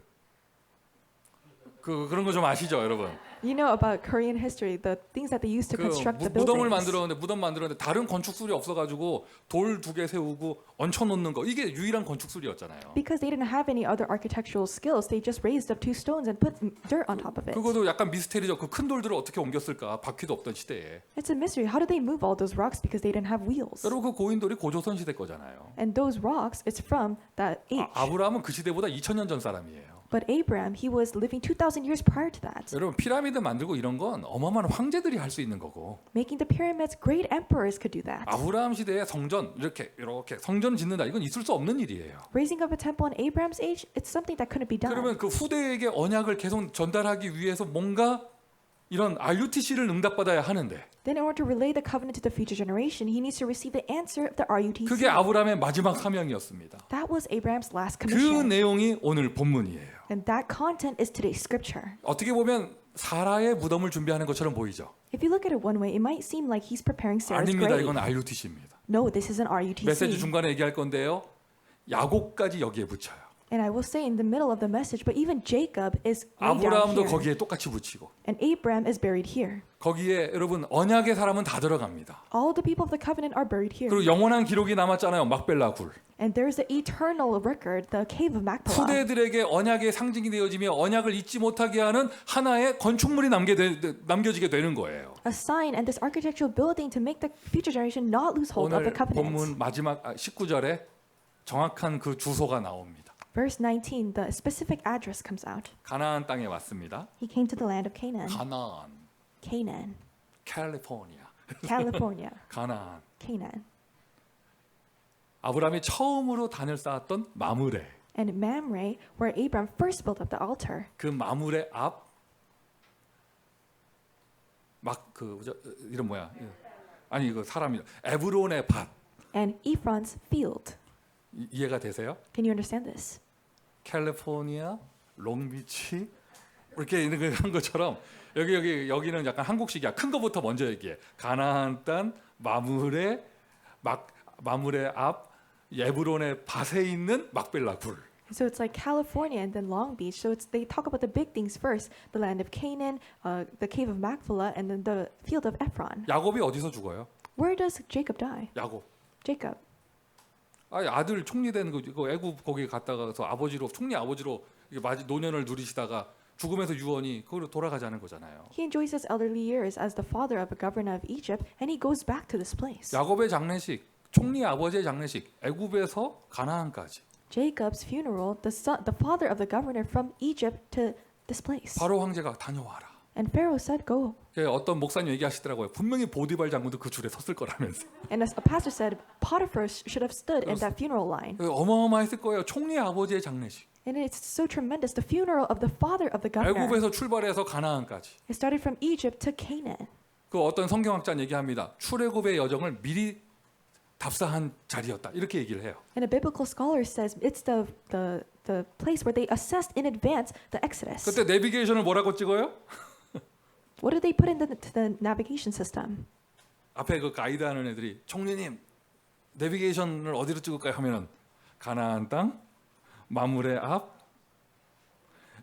그런 거 좀 아시죠, 여러분?
You know about Korean history, the things that they used to
그
construct the
무덤을
buildings.
무덤 만들었는데 다른 건축술이 없어가지고 돌 2개 세우고 얹혀놓는 거 이게 유일한 건축술이었잖아요.
Because they didn't have any other architectural skills, they just raised up 2 stones and put dirt on top of it.
그것도 약간 미스테리죠. 그 큰 돌들을 어떻게 옮겼을까? 바퀴도 없던 시대에.
It's a mystery. How did they move all those rocks? Because they didn't have wheels.
여러분 그 고인돌이 고조선 시대 거잖아요.
And those rocks, it's from that age.
아브라함은 그 시대보다 2000년 전 사람이에요.
But Abraham, he was living 2,000 years prior to that.
여러분 피라미드 만들고 이런 건 어마어마한 황제들이 할 수 있는 거고
Making the pyramids, great emperors could do that.
아브라함 시대에 성전 이렇게 성전을 짓는다 이건 있을 수 없는 일이에요.
Raising up a temple in Abraham's age, it's something that couldn't be done.
그러면 그 후대에게 언약을 계속 전달하기 위해서 뭔가 이런 RUTC를 응답받아야 하는데
Then in order to relay the covenant to the future generation, he needs to receive the answer of the RUTC.
그게 아브라함의 마지막 사명이었습니다.
That was Abraham's last
그
commission.
내용이 오늘 본문이에요.
And that content is today's scripture.
어떻게 보면 사라의 무덤을 준비하는 것처럼 보이죠.
If you look at it one way, it might seem like he's preparing Sarah's
아닙니다.
grave.
이건 RUTC입니다.
No, this is an
메시지
RUTC.
중간에 얘기할 건데요. 야곱까지 여기에 붙여요.
And I will say in the middle of the message, but even Jacob is laid down
아브라함도
here,
거기에 똑같이 붙이고
and Abraham is buried here.
거기에 여러분 언약의 사람은 다 들어갑니다.
All the people of the covenant are buried here.
그리고 영원한 기록이 남았잖아요. 막벨라 굴.
And there's the eternal record, the cave of Machpelah.
후대들에게 언약의 상징이 되어지며 언약을 잊지 못하게 하는 하나의 건축물이 남겨지게 되는 거예요.
A sign and this architectural building to make the future generation not lose hold of
오늘
the covenant.
본문 마지막 19절에 정확한 그 주소가 나옵니다.
Verse 19, the specific address comes out.
가나안 땅에 왔습니다.
He came to the land of Canaan.
가나안,
Canaan,
캘리포니아,
California,
가나안.
Canaan.
아브라함이 처음으로 단을 쌓았던 마므레.
And Mamre, where Abraham first built up the altar.
그 마므레 앞 막 그 이름 뭐야? 아니 이거 사람이 에브론의 밭.
And Ephron's field.
이해가 되세요?
Can you understand this?
캘리포니아, 롱비치 이렇게 이런 한 것처럼 여기는 약간 한국식이야. 큰 거부터 먼저 얘기해. 가나안 땅 마므레 앞 에브론의 밭에 있는 막벨라 굴.
So it's like California and then Long Beach. So they talk about the big things first: the land of Canaan, the cave of Machpelah, and then the field of Ephron.
야곱이 어디서 죽어요?
Where does Jacob die?
야곱.
Jacob.
아들 총리된 그 애굽 거기 갔다가서 총리 아버지로 노년을 누리시다가 죽으면서 유언이 거기로 돌아가자는 거잖아요.
He enjoys his elderly years as the father of a governor of Egypt, and he goes back to this place.
야곱의 장례식, 총리 아버지의 장례식, 애굽에서 가나안까지.
Jacob's funeral, the father of the governor from Egypt to this place.
바로 황제가 다녀와라.
And Pharaoh said, "Go."
어떤 목사님 얘기하시더라고요. 분명히 보디발 장군도 그 줄에 섰을 거라면서.
And as a pastor said, Potiphar should have stood in that funeral line.
어마어마했을 거예요. 총리 아버지의 장례식.
And it's so tremendous. The funeral of the father of the governor.
애굽에서 출발해서 가나안까지.
It started from Egypt to Canaan.
그 어떤 성경학자는 얘기합니다. 출애굽의 여정을 미리 답사한 자리였다. 이렇게 얘기를 해요.
And a biblical scholar says it's the place where they assessed in advance the Exodus.
그때 내비게이션을 뭐라고 찍어요?
What did they put in the navigation system?
앞에 그 가이드하는 애들이 총리님 내비게이션을 어디로 찍을까요? 하면은 가나안 땅, 마므레 앞,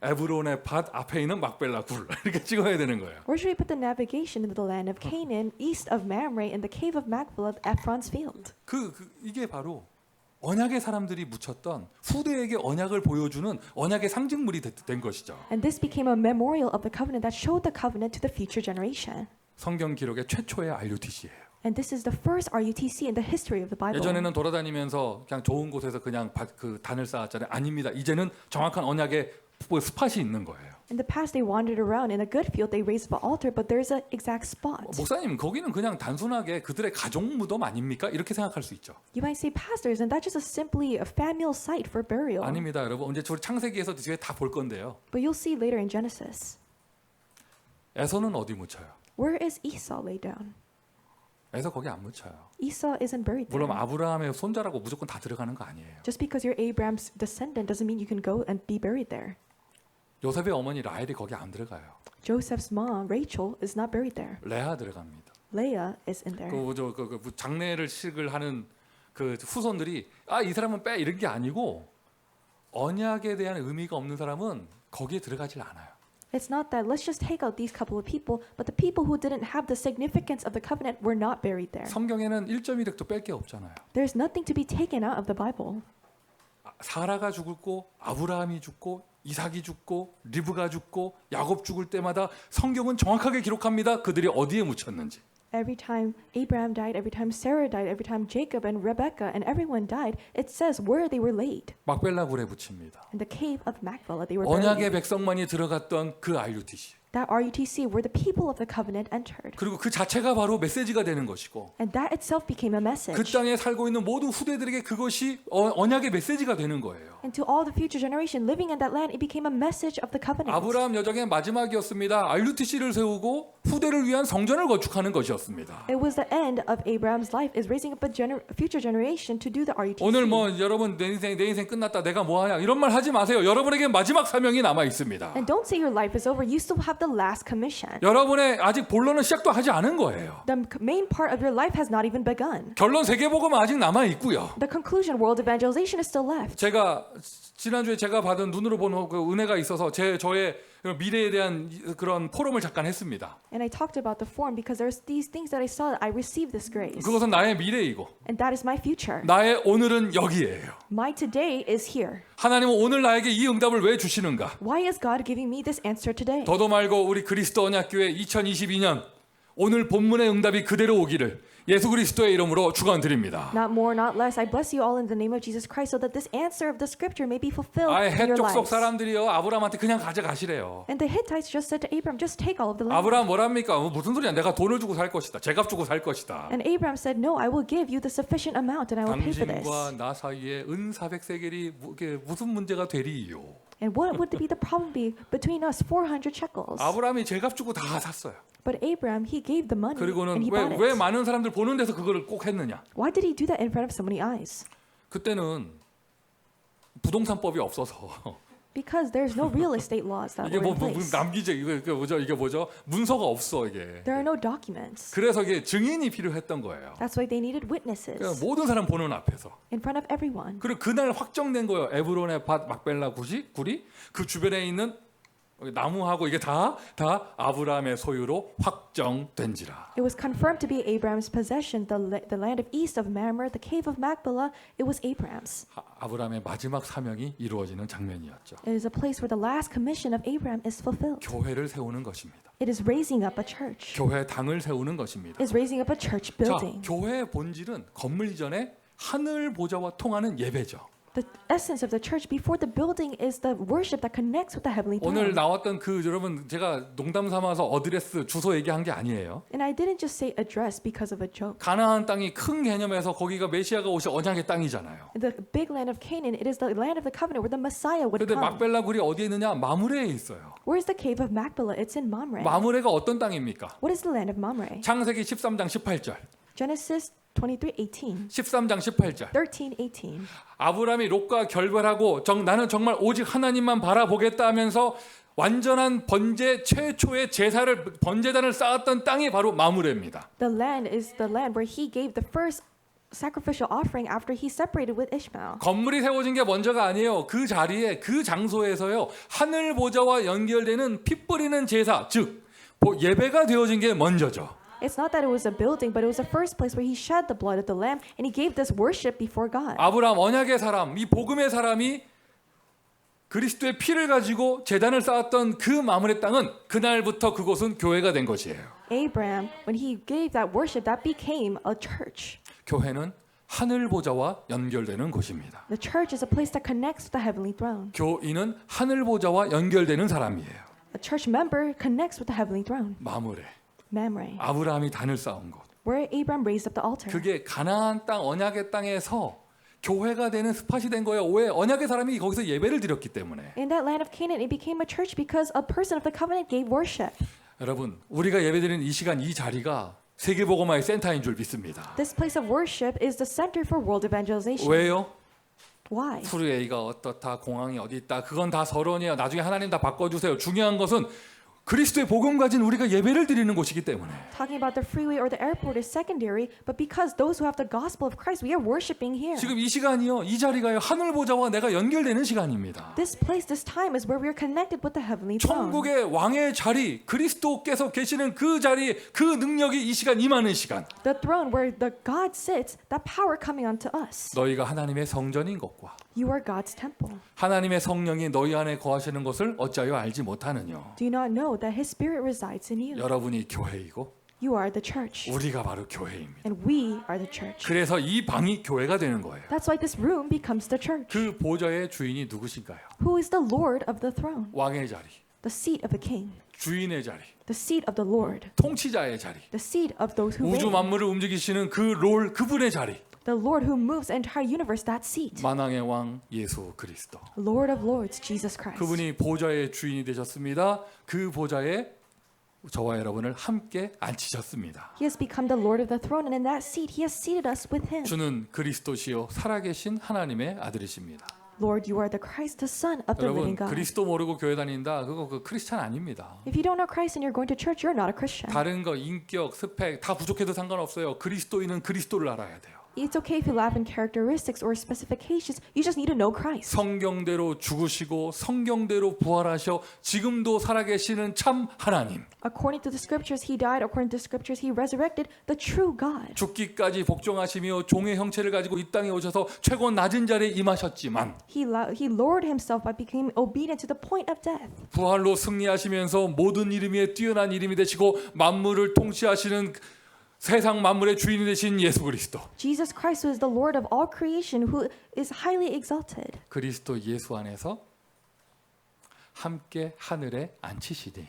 에브론의 밭 앞에 있는 막벨라 굴 이렇게 찍어야 되는 거예요.
Where should we put the navigation into the land of Canaan, east of Mamre, in the cave of Machpelah, Ephron's field?
이게 바로 언약의 사람들이 묻혔던 후대에게 언약을 보여주는 언약의 상징물이 된 것이죠.
And this became a memorial of the covenant that showed the covenant to the future generation.
성경 기록의 최초의 RUTC예요.
And this is the first RUTC in the history of the Bible.
예전에는 돌아다니면서 그냥 좋은 곳에서 그냥 그 단을 쌓았잖아요. 아닙니다. 이제는 정확한 언약의 스팟이 있는 거예요.
In the past, they wandered around in a good field. They raised up an altar, but there's an exact spot.
목사님, 거기는 그냥 단순하게 그들의 가족 무덤 아닙니까? 이렇게 생각할 수 있죠.
You might say, pastors, and that's just simply a familial site for burial.
아닙니다, 여러분. 언제 우리 창세기에서 뒤에 다 볼 건데요.
But you'll see later in Genesis.
에서는 어디 묻혀요?
Where is Esau laid down?
에서 거기 안 묻혀요.
Esau isn't buried there.
물론 아브라함의 손자라고 무조건 다 들어가는 거 아니에요.
Just because you're Abraham's descendant doesn't mean you can go and be buried there.
요셉의 어머니 라헬이 거기 안 들어가요.
Joseph's mom, Rachel, is not buried there.
레아 들어갑니다.
Leah is in there.
그 장례식을 하는 그 후손들이 이 사람은 빼 이런 게 아니고 언약에 대한 의미가 없는 사람은 거기에 들어가질 않아요.
It's not that let's just take out these couple of people, but the people who didn't have the significance of the covenant were not buried there.
성경에는 1.1획도 뺄 게 없잖아요.
There's nothing to be taken out of the Bible.
사라가 죽고 아브라함이 죽고 이삭이 죽고 리브가 죽고 야곱 죽을 때마다 성경은 정확하게 기록합니다. 그들이 어디에 묻혔는지.
Every time Abraham died, every time Sarah died, every time Jacob and Rebekah and everyone died, it says where they were laid.
막벨라 굴에 붙입니다.
In the cave of Machpelah, they were buried.
언약의 백성만이 들어갔던 그 RUTC.
That RUTC where the people of the covenant entered.
그리고 그 자체가 바로 메시지가 되는 것이고
And that itself became a message.
그 땅에 살고 있는 모든 후대들에게 그것이 언약의 메시지가 되는 거예요.
And to all the future generation living in that land, it became a message of the covenant.
아브라함 여정의 마지막이었습니다. RUTC를 세우고 후대를 위한 성전을 건축하는 것이었습니다.
It was the end of Abraham's life, is raising up a future generation to do the RUTC.
오늘 여러분 내 인생 끝났다 내가 뭐하냐 이런 말 하지 마세요. 여러분에게 마지막 사명이 남아 있습니다.
And don't say your life is over. You still have the the last commission.
여러분의 아직 본론은 시작도 하지 않은 거예요.
The main part of your life has not even begun.
결론 세계복음은 아직 남아 있고요.
The conclusion, world evangelization, is still left.
제가 지난주에 제가 받은 눈으로 본 그 은혜가 있어서 저의 미래에 대한 그런 포럼을 잠깐 했습니다.
And I talked about the form because there's these things that I saw that I received this grace.
그것은 나의 미래이고
And that is my future.
나의 오늘은 여기에요.
My today is here.
하나님은 오늘 나에게 이 응답을 왜 주시는가?
Why is God giving me this answer today?
더도 말고 우리 그리스도 언약교회 2022년 오늘 본문의 응답이 그대로 오기를 예수 그리스도의 이름으로 축원드립니다.
Not more, not less. I bless you all in the name of Jesus Christ so that this answer of the scripture may be fulfilled in
헷
your
족속
lives.
사람들이요 아브라함한테 그냥 가져가시래요.
And the Hittites just said to Abram, just take all of the land.
아브라함 뭐랍니까? 무슨 소리야? 내가 돈을 주고 살 것이다. 제값 주고 살 것이다.
And Abram said, no, I will give you the sufficient amount and I will pay for this.
당신과 나 사이에 은 400세겔이 무슨 문제가 되리요?
And what would be the problem be between us? 400 shekels.
아브라함이 제값 주고 다 샀어요.
But Abram, he gave the money and
그리고는
he bought
왜
it.
많은 사람들 보는 데서 그거를 꼭 했느냐?
Why did he do that in front of so many eyes?
그때는 부동산법이 없어서
Because there's no real estate laws that
이게
were in place.
남기재 이게 뭐죠? 문서가 없어 이게.
There are no documents.
그래서 이게 증인이 필요했던 거예요.
That's why they needed witnesses
그러니까 모든 사람 보는 앞에서.
in front of everyone.
그리고 그날 확정된 거예요. 에브론의 밭 막벨라 구리 그 주변에 있는 나무하고 이게 다 아브라함의 소유로 확정된지라.
It was confirmed to be Abraham's possession. The land of east of Mamre, the cave of Machpelah, it was Abraham's.
아브라함의 마지막 사명이 이루어지는 장면이었죠.
It is a place where the last commission of Abraham is fulfilled.
교회를 세우는 것입니다.
It is raising up a church.
교회 당을 세우는 것입니다.
It is raising up a church
자,
building.
교회의 본질은 건물 이전에 하늘 보좌와 통하는 예배죠.
The essence of the church before the building is the worship that connects with the heavenly
오늘
throne.
나왔던 여러분 제가 농담 삼아서 어드레스 주소 얘기한 게 아니에요.
And I didn't just say address because of a joke.
가나안 땅이 큰 개념에서 거기가 메시아가 오실 언약의 땅이잖아요.
The big land of Canaan, it is the land of the covenant where the Messiah would
그런데
come.
막벨라 굴이 어디에 있느냐? 마므레에 있어요.
Where is the cave of Machpelah? It's in Mamre.
마므레가 어떤 땅입니까?
What is the land of Mamre?
창세기 13장 18절.
Genesis 23:18.
13장 18절.
13:18.
아브라함이 롯과 결별하고 나는 정말 오직 하나님만 바라보겠다 하면서 완전한 최초의 번제단을 쌓았던 땅이 바로 마므레입니다.
The land is the land where he gave the first sacrificial offering after he separated with Ishmael.
건물이 세워진 게 먼저가 아니에요. 그 자리에 그 장소에서요. 하늘 보좌와 연결되는 피 뿌리는 제사, 즉 예배가 되어진 게 먼저죠.
It's not that it was a building, but it was the first place where he shed the blood of the lamb and he gave this worship before God.
아브라함 언약의 사람, 이 복음의 사람이 그리스도의 피를 가지고 제단을 쌓았던 그 마므레 땅은 그날부터 그곳은 교회가 된 것이에요.
Abraham, when he gave that worship, that became a church.
교회는 하늘 보좌와 연결되는 곳입니다.
The church is a place that connects with the heavenly throne.
교인은 하늘 보좌와 연결되는 사람이에요.
A church member connects with the heavenly throne.
마므레,
Mamre,
아브라함이 단을 쌓은 곳.
where Abraham raised up the altar.
그게 가나안 땅 언약의 땅에서 교회가 되는 스팟이 된 거예요. 왜? 언약의 사람이 거기서 예배를 드렸기 때문에.
In that land of Canaan, it became a church because a person of the covenant gave worship.
여러분, 우리가 예배드리는 이 시간 이 자리가 세계복음화의 센터인 줄 믿습니다.
This place of worship is the center for world evangelization.
왜요?
Why?
프루에이가 어떻다, 공항이 어디 있다, 그건 다 서론이에요. 나중에 하나님 다 바꿔주세요. 중요한 것은 그리스도의 복음 가진 우리가 예배를 드리는 곳이기 때문에.
Talking about the freeway or the airport is secondary, but because those who have the gospel of Christ, we are worshiping here.
지금 이 시간이요, 이 자리가요, 하늘 보좌와 내가 연결되는 시간입니다.
This place, this time is where we are connected with the heavenly throne.
천국의 왕의 자리, 그리스도께서 계시는 그 자리, 그 능력이 이 시간 임하는 시간.
The throne where the God sits, that power coming onto us.
너희가 하나님의 성전인 것과
You are God's temple.
하나님의 성령이 너희 안에 거하시는 것을 어찌하여 알지 못하느냐.
Do you not know that His Spirit resides in you?
여러분이 교회이고
You are the church,
우리가 바로 교회입니다.
and we are the church.
그래서 이 방이 교회가 되는 거예요.
That's why this room becomes the church.
그 보좌의 주인이 누구신가요?
Who is the Lord of the throne?
왕의 자리,
The seat of the king,
주인의 자리,
the seat of the Lord,
통치자의 자리,
the seat of those who
우주
reign.
만물을 움직이시는 그분의 자리.
The Lord who moves the entire universe, that seat.
만왕의 왕 예수 그리스도.
Lord of lords, Jesus Christ.
그분이 보좌의 주인이 되셨습니다. 그 보좌에 저와 여러분을 함께 앉히셨습니다.
He has become the Lord of the throne, and in that seat, He has seated us with Him.
주는 그리스도시요 살아계신 하나님의 아들이십니다.
Lord, you are the Christ, the Son of the
여러분
living God.
그리스도 모르고 교회 다닌다. 그거 그 크리스찬 아닙니다.
If you don't know Christ and you're going to church, you're not a Christian.
다른 거 인격, 스펙 다 부족해도 상관없어요. 그리스도인은 그리스도를 알아야 돼요.
It's okay if you lack in characteristics or specifications. You just need to know Christ.
성경대로 죽으시고 성경대로 부활하셔 지금도 살아계시는 참 하나님.
According to the scriptures, he died. According to the scriptures, he resurrected, the true God.
죽기까지 복종하시며 종의 형체를 가지고 이 땅에 오셔서 최고 낮은 자리에 임하셨지만
He lowered himself by becoming obedient to the point of death.
부활로 승리하시면서 모든 이름 위에 뛰어난 이름이 되시고 만물을 통치하시는 세상 만물의 주인이 되신 예수 그리스도.
Jesus Christ, who is the Lord of all creation, who is highly exalted.
그리스도 예수 안에서 함께 하늘에 앉히시니.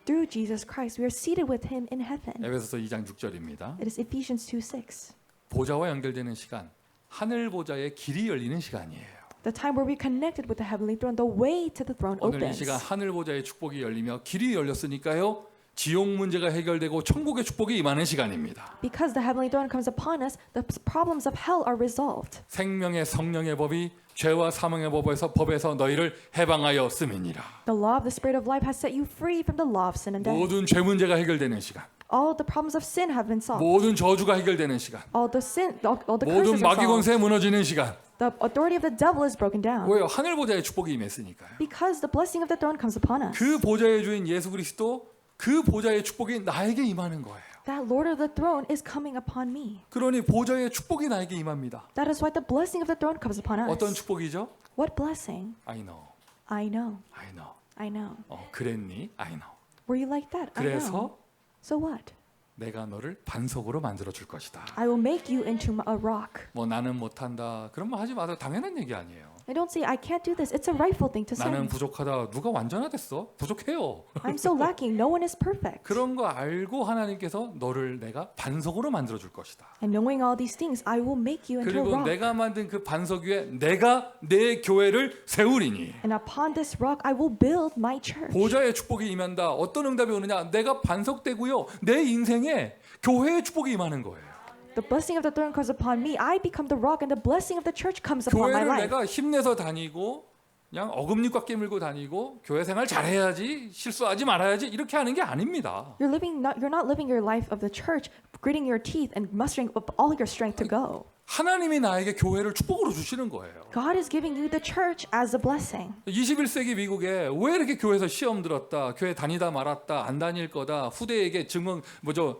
Through Jesus Christ, we are seated with him in heaven.
에베소서 2장 6절입니다.
It is Ephesians 2:6.
보좌와 연결되는 시간, 하늘 보좌의 길이 열리는 시간이에요.
The time where we connected with the heavenly throne, the way to the throne
오늘 이
opens.
시간 하늘 보좌의 축복이 열리며 길이 열렸으니까요. 지옥 문제가 해결되고 천국의 축복이 임하는 시간입니다.
Because the heavenly throne comes upon us, the problems of hell are resolved.
생명의 성령의 법이 죄와 사망의 법에서 너희를 해방하였음이니라.
The law of the Spirit of life has set you free from the law of sin and death.
모든 죄 문제가 해결되는 시간,
All the problems of sin have been solved.
모든 저주가 해결되는 시간,
All the
모든
curses are
마귀
solved.
권세 무너지는 시간.
The authority of the devil is broken down.
왜요? 하늘 보좌의 축복이 임했으니까요.
Because the blessing of the throne comes upon us.
그 보좌의 주인 예수 그리스도 그 보좌의 축복이 나에게 임하는 거예요.
That Lord of the throne is coming upon me.
그러니 보좌의 축복이 나에게 임합니다.
That is why the blessing of the throne comes upon us.
어떤 축복이죠?
What blessing?
I know,
I know.
I know.
I know.
그랬니? I know.
Were you like that? I know.
그래서
So what?
내가 너를 반석으로 만들어 줄 것이다.
I will make you into a rock.
뭐 나는 못한다. 그런 말 하지 마세요. 당연한 얘기 아니에요.
I don't say I can't do this. It's a rightful thing to say.
나는 부족하다. 누가 완전하댔어? 부족해요.
I'm so lacking. No one is perfect.
그런 거 알고 하나님께서 너를 내가 반석으로 만들어 줄 것이다.
And knowing all these things, I will make you into a
그리고
rock.
내가 만든 그 반석 위에 내가 내 교회를 세우리니.
And upon this rock, I will build my church.
보좌의 축복이 임한다. 어떤 응답이 오느냐? 내가 반석되고요. 내 인생에 교회의 축복이 임하는 거예요.
The blessing of the throne comes upon me. I become the rock, and the blessing of the church comes upon my
교회를
life.
내가 힘내서 다니고 그냥 어금니꽉 깨물고 다니고 교회 생활 잘해야지 실수하지 말아야지 이렇게 하는 게 아닙니다.
You're not living your life of the church, gritting your teeth and mustering up all your strength to go.
하나님이 나에게 교회를 축복으로 주시는 거예요.
God is giving you the church as a blessing.
21세기 미국에 왜 이렇게 교회에서 시험 들었다, 교회 다니다 말았다, 안 다닐 거다, 후대에게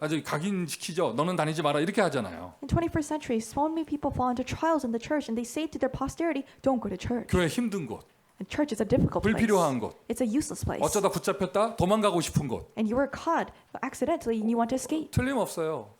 아주 각인시키죠. 너는 다니지 마라 이렇게 하잖아요.
In 21st century, so many people fall into trials in the church, and they say to their posterity, "Don't go to church."
교회 힘든 곳,
And church is a difficult place.
불필요한 곳,
It's a useless place.
어쩌다 붙잡혔다 도망가고 싶은 곳.
And you were caught accidentally, and you want to escape.
틀림없어요.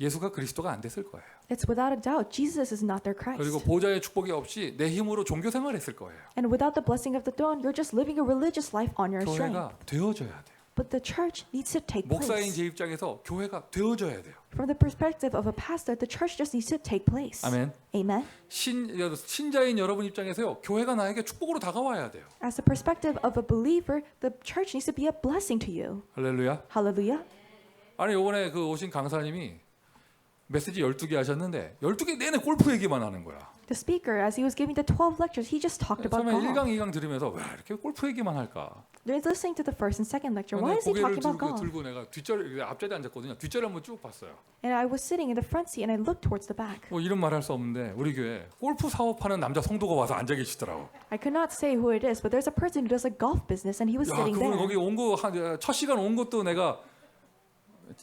예수가 그리스도가 안 됐을 거예요.
It's without a doubt, Jesus is not their
그리고
Christ.
보좌의 축복이 없이 내 힘으로 종교 생활했을 거예요.
And without the blessing of the throne, you're just living a religious life on your strength.
교회가 되어져야 돼요.
But the church needs to take
목사인
place.
제 입장에서 교회가 되어져야 돼요.
From the perspective of a pastor, the church just needs to take place.
아멘.
Amen.
신자인 여러분 입장에서요. 교회가 나에게 축복으로 다가와야 돼요.
As the perspective of a believer, the church needs to be a blessing to you.
할렐루야.
Hallelujah.
아니 요번에 그 오신 강사님이 메시지 12개 하셨는데 12개 내내 골프 얘기만 하는 거야.
The speaker, as he was giving the 12 lectures, he just talked about
처음에
golf.
1강, 2강 들으면서 왜 이렇게 골프 얘기만 할까?
They're listening to the first and second lecture. Why is he
고개를
talking about golf?
들고 내가 앞자리에 앉았거든요. 뒷자리 한번 쭉 봤어요.
And I was sitting in the front seat and I looked towards the back.
뭐 이런 말 할 수 없는데 우리 교회 골프 사업하는 남자 성도가 와서 앉아 계시더라고.
I could not say who it is, but there's a person who does a golf business and he was
야,
sitting
그분
there.
거기 온 거 첫 시간 온 것도 내가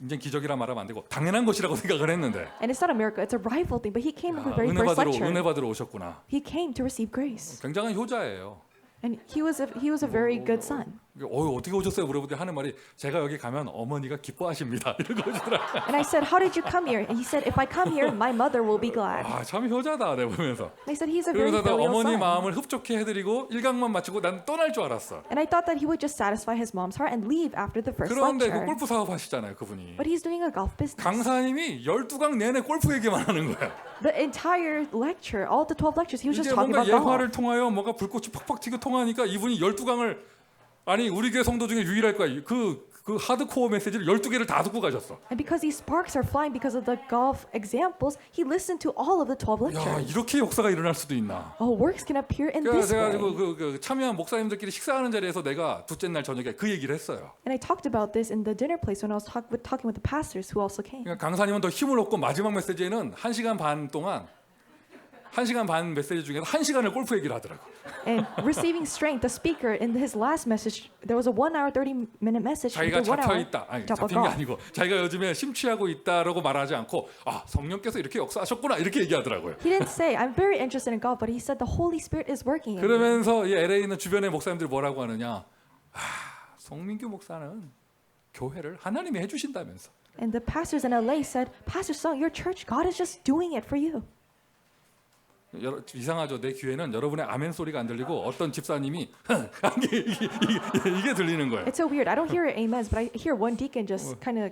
인생 기적이라 말하면 안 되고 당연한 것이라고 생각을 했는데
And it's not a miracle, it's a rightful thing, but he came to the very
은혜
first
받으러
lecture.
오셨구나.
He came to receive grace.
굉장한 효자예요.
And he was a very good son.
어떻게 오셨어요? 물어보더니 하는 말이 제가 여기 가면 어머니가 기뻐하십니다. 이러고 오시더라고요.
And I said, "How did you come here?" And he said, "If I come here, my mother will be glad."
참 효자다 내가 보면서.
And I said, "He's a very
그러다
filial
어머니
son."
마음을 흡족해 해드리고 1강만 마치고 난 떠날 줄 알았어.
And I thought that he would just satisfy his mom's heart and leave after the first
그런데 그
lecture.
골프 사업 하시잖아요, 그분이.
But he's doing a golf business.
강사님이 12강 내내 골프 얘기만 하는 거야.
The entire lecture, all the 12 lectures, he was
이제
just talking
뭔가
about golf.
예화를 통하여 뭔가 불꽃이 팍팍 튀고 통하니까 이분이 12강을 아니 우리 교회 성도 중에 유일할 거야. 그 그 하드코어 메시지를 12개를 다 듣고 가셨어.
And because these sparks are flying because of the golf examples, he listened to all of the 12
야,
lectures.
이렇게 역사가 일어날 수도 있나?
Oh, works can appear in
그래서
this
제가
way.
그 참여한 목사님들끼리 식사하는 자리에서 내가 둘째 날 저녁에 그 얘기를 했어요.
And I talked about this in the dinner place when I was talking with the pastors who also came.
그러니까 강사님은 더 힘을 얻고 마지막 메시지에는 1시간 반 동안 1시간 반 메시지 중에서 1시간을 골프 얘기를 하더라고.
And receiving strength, the speaker in his last message, there was a 1 hour 30-minute message.
자기가
for 1
잡혀
hour
있다. 아니,
about
잡힌 게
golf.
아니고 자기가 요즘에 심취하고 있다라고 말하지 않고 아, 성령께서 이렇게 역사하셨구나 이렇게 얘기하더라고요.
He didn't say, I'm very interested in golf, but he said the Holy Spirit is working in me.
그러면서 이 LA에 있는 주변의 목사님들이 뭐라고 하느냐? 아, 송민규 목사는 교회를 하나님이 해주신다면서.
And the pastors in LA said, Pastor Sung, your church, God is just doing it for you.
이상하죠. 내 귀에는 여러분의 아멘 소리가 안 들리고 어떤 집사님이 이게 들리는 거예요.
It's so weird. I don't hear amens, but I hear one deacon just kind of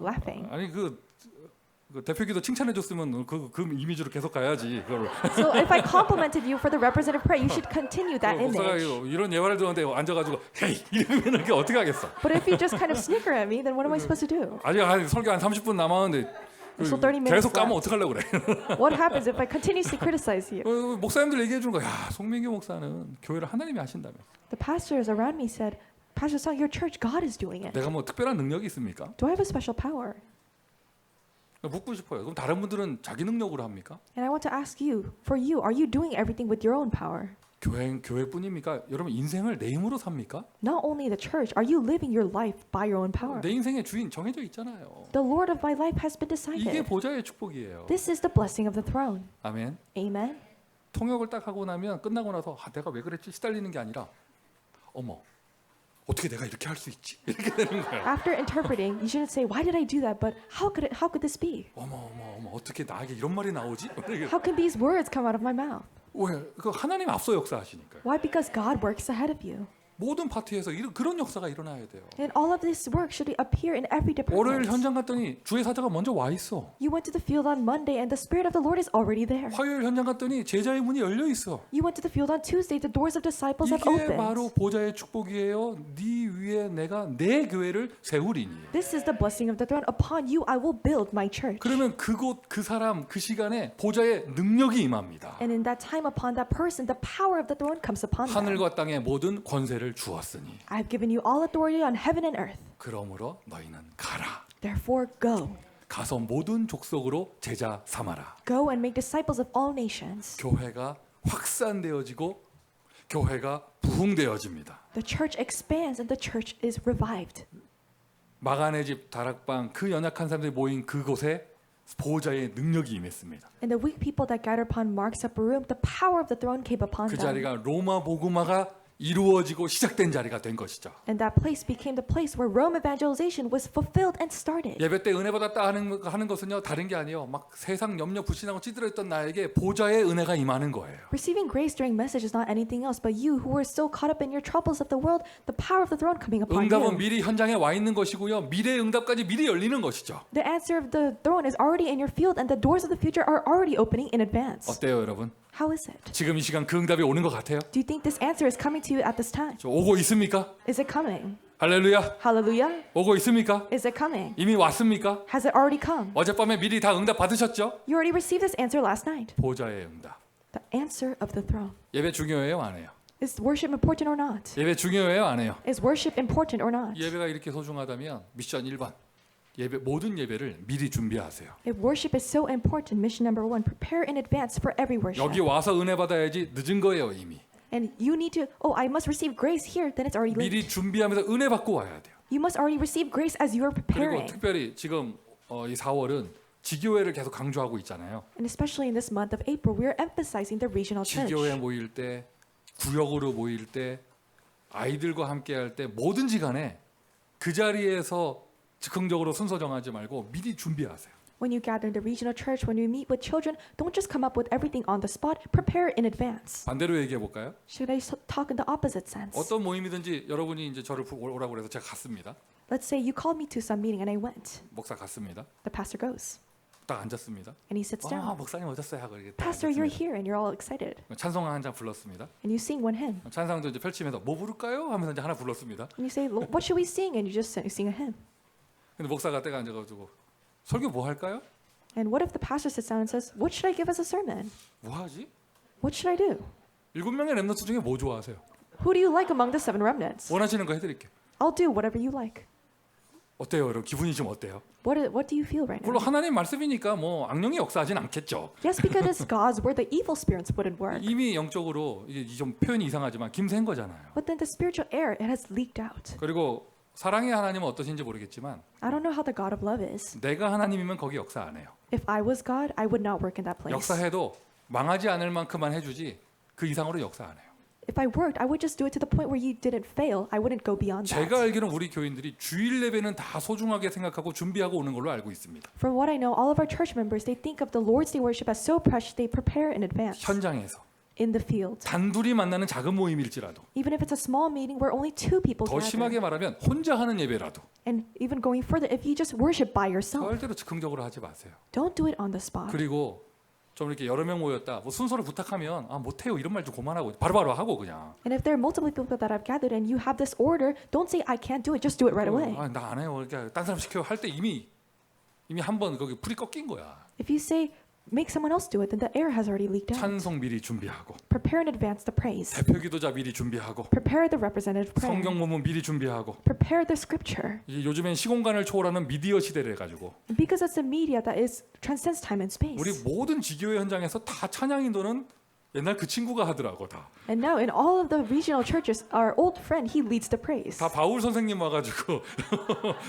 laughing.
아니 그 대표기도 칭찬해 줬으면 그 이미지로 계속 가야지. 그걸
So if I complimented you for the representative prayer, you should continue that
목사가
image.
이런 예화를 들었는데 앉아가지고 헤이 이러면 이렇게 어떻게 하겠어?
But if you just kind of snicker at me, then what am I supposed to do?
아직 설교 한 30분 남았는데
So 30 minutes
계속 까면
left.
어떡하려고 그래?
What happens if I continuously criticize you?
목사님들 얘기해 주는 거야. 야, 송민규 목사는 교회를 하나님이 하신다며.
The pastors around me said, Pastor Sung, your church, God is doing it.
내가 뭐 특별한 능력이 있습니까?
Do I have a special power?
묻고 싶어요. 그럼 다른 분들은 자기 능력으로 합니까?
And I want to ask you, for you, are you doing everything with your own power?
교회뿐입니까? 여러분 인생을 내 힘으로 삽니까?
Not only the church, are you living your life by your own power?
내 인생의 주인 정해져 있잖아요.
The Lord of my life has been
이게
decided.
보좌의 축복이에요.
This is the blessing of the throne.
아멘.
Amen.
통역을 딱 하고 나면 끝나고 나서 아, 내가 왜 그랬지 시달리는 게 아니라 어머 어떻게 내가 이렇게 할 수 있지 이렇게 되는 거예요.
After interpreting, you shouldn't say, "Why did I do that?" But how could this be?
어머 어떻게 나에게 이런 말이 나오지?
How can these words come out of my mouth?
왜? 그 하나님 앞서 역사하시니까요.
Why? Because God works ahead of you.
모든 파트에서 그런 역사가 일어나야 돼요.
And all of this work should appear in every
월요일
department.
현장 갔더니 주의 사자가 먼저 와 있어.
You went to the field on Monday and the Spirit of the Lord is already there.
화요일 현장 갔더니 제자의 문이 열려 있어.
You went to the field on Tuesday, the doors of disciples have
이게
opened.
바로 보좌의 축복이에요. 네 위에 내가 내 교회를 세우리니.
This is the blessing of the throne. Upon you I will build my church.
그러면 그곳 그 사람 그 시간에 보좌의 능력이 임합니다.
And in that time upon that person, the power of the throne comes upon them.
하늘과 땅의 모든 권세를 주었으니
I've given you all authority on heaven and earth.
그러므로 너희는 가라.
Therefore go.
가서 모든 족속으로 제자 삼아라.
Go and make disciples of all nations.
교회가 확산되어지고 교회가 부흥되어집니다.
The church expands and the church is revived.
마가네 집 다락방 그 연약한 사람들이 모인 그곳에 보호자의 능력이 임했습니다.
And the weak people that gathered upon Mark's upper room, the power of the throne came upon
그
them.
자리가 로마 복음화가 이루어지고 시작된 자리가 된 것이죠.
And that place became the place where Rome evangelization was fulfilled and started.
예배 때 은혜 받았다 하는 것은요 다른 게 아니에요. 막 세상 염려 불신하고 찌들어있던 나에게 보좌의 은혜가 임하는 거예요.
Receiving grace during message is not anything else but you who were so caught up in your troubles of the world, the power of the throne coming upon
응답은
you.
미리 현장에 와 있는 것이고요. 미래의 응답까지 미리 열리는 것이죠.
The answer of the throne is already in your field and the doors of the future are already opening in advance.
어때요, 여러분?
How is it?
지금 이 시간 그 응답이 오는 것 같아요?
Do you think this answer is coming to you at this time?
저 오고 있습니까?
Is it coming?
할렐루야.
Hallelujah.
오고 있습니까?
Is it coming?
이미 왔습니까?
Has it already come?
어젯밤에 미리 다 응답 받으셨죠?
You already received this answer last night.
보좌의 응답.
The answer of the throne.
예배 중요해요, 안 해요?
Is worship important or not?
예배 중요해요, 안 해요?
Is worship important or not?
예배가 이렇게 소중하다면 미션 1번. 모든 예배를 미리 준비하세요.
If worship is so important, mission number 1, prepare in advance for every worship.
여기 와서 은혜 받아야지 늦은 거예요, 이미.
And you need to, I must receive grace here, then it's already late.
미리 준비하면서 은혜 받고 와야 돼요.
You must already receive grace as you are
그리고
preparing.
특별히 지금 이 4월은 지교회를 계속 강조하고 있잖아요.
And especially in this month of April, we are emphasizing the regional church.
지교회 모일 때, 구역으로 모일 때, 아이들과 함께 할 때 뭐든지 간에 그 자리에서 즉흥적으로 순서 정하지 말고 미리 준비하세요.
When you gather in the regional church, when you meet with children, don't just come up with everything on the spot. Prepare in advance.
반대로 얘기해 볼까요?
Should I talk in the opposite sense?
어떤 모임이든지 여러분이 이제 저를 오라고 그래서 제가 갔습니다.
Let's say you called me to some meeting and I went.
목사 갔습니다.
The pastor goes.
딱 앉았습니다.
And he sits down.
목사님 오셨어요 하고 이렇게 딱
Pastor, you're
앉았습니다.
here, and you're all excited.
찬송 한 장 불렀습니다.
And you sing one hymn.
찬송도 이제 펼치면서 뭐 부를까요? 하면서 이제 하나 불렀습니다.
And you say, what should we sing? And you just sing a hymn.
근데 목사가 때가 앉아가지고 설교 뭐 할까요?
And what if the pastor sits down and says, what should I give as a sermon?
뭐 하지?
What should I do?
7명의 렘넌트 중에 뭐 좋아하세요?
Who do you like among the 7 remnants?
원하시는 거 해드릴게요.
I'll do whatever you like.
어때요, 여러분? 기분이 좀 어때요?
What do you feel right
물론
now?
하나님 말씀이니까 뭐 악령이 역사하진 않겠죠.
Yes, because it's God's word, the evil spirits wouldn't work.
이미 영적으로 이게 좀 표현이 이상하지만 김샌 거잖아요.
But then the spiritual air, it has leaked out.
그리고 사랑의 하나님은 어떠신지 모르겠지만
I don't know how the God of love is.
내가 하나님이면 거기 역사 안 해요.
If I was God, I would not work in that place.
역사해도 망하지 않을 만큼만 해주지 그 이상으로 역사 안 해요.
If I worked, I would just do it to the point where you didn't fail. I wouldn't go beyond
제가
that.
알기로는 우리 교인들이 주일 예배는 다 소중하게 생각하고 준비하고 오는 걸로 알고 있습니다.
From what I know, all of our church members, they think of the Lord's Day worship as so precious, they prepare in advance.
현장에서
In the field.
단둘이 만나는 작은 모임일지라도
Even if it's a small meeting where only 2 people
더
gather.
심하게 말하면 혼자 하는 예배라도
And even going further, if you just worship by yourself,
절대로 즉흥적으로 하지 마세요.
don't do it on the spot.
그리고 좀 이렇게 여러 명 모였다 뭐 순서를 부탁하면 못해요 이런 말 좀 그만하고 바로바로 하고 그냥
And if there are multiple people that have gathered and you have this order, don't say I can't do it. Just do it right away.
나 안 해요. 그러니까 딴 사람 시켜요 할 때 이미 한 번 거기 불이 꺾인 거야.
If you say make someone else do it, then the air has already leaked out.
찬송 미리 준비하고
Prepare in advance the praise.
대표 기도자 미리 준비하고
Prepare the representative prayer.
성경 본문 미리 준비하고
Prepare the scripture.
이제 요즘엔 시공간을 초월하는 미디어 시대를 해가지고
Because it's a media that is transcends time and space.
우리 모든 지교회 현장에서 다 찬양 인도는 옛날 그 친구가 하더라고 다.
And now in all of the regional churches, our old friend, he leads the praise.
다 바울 선생님 와가지고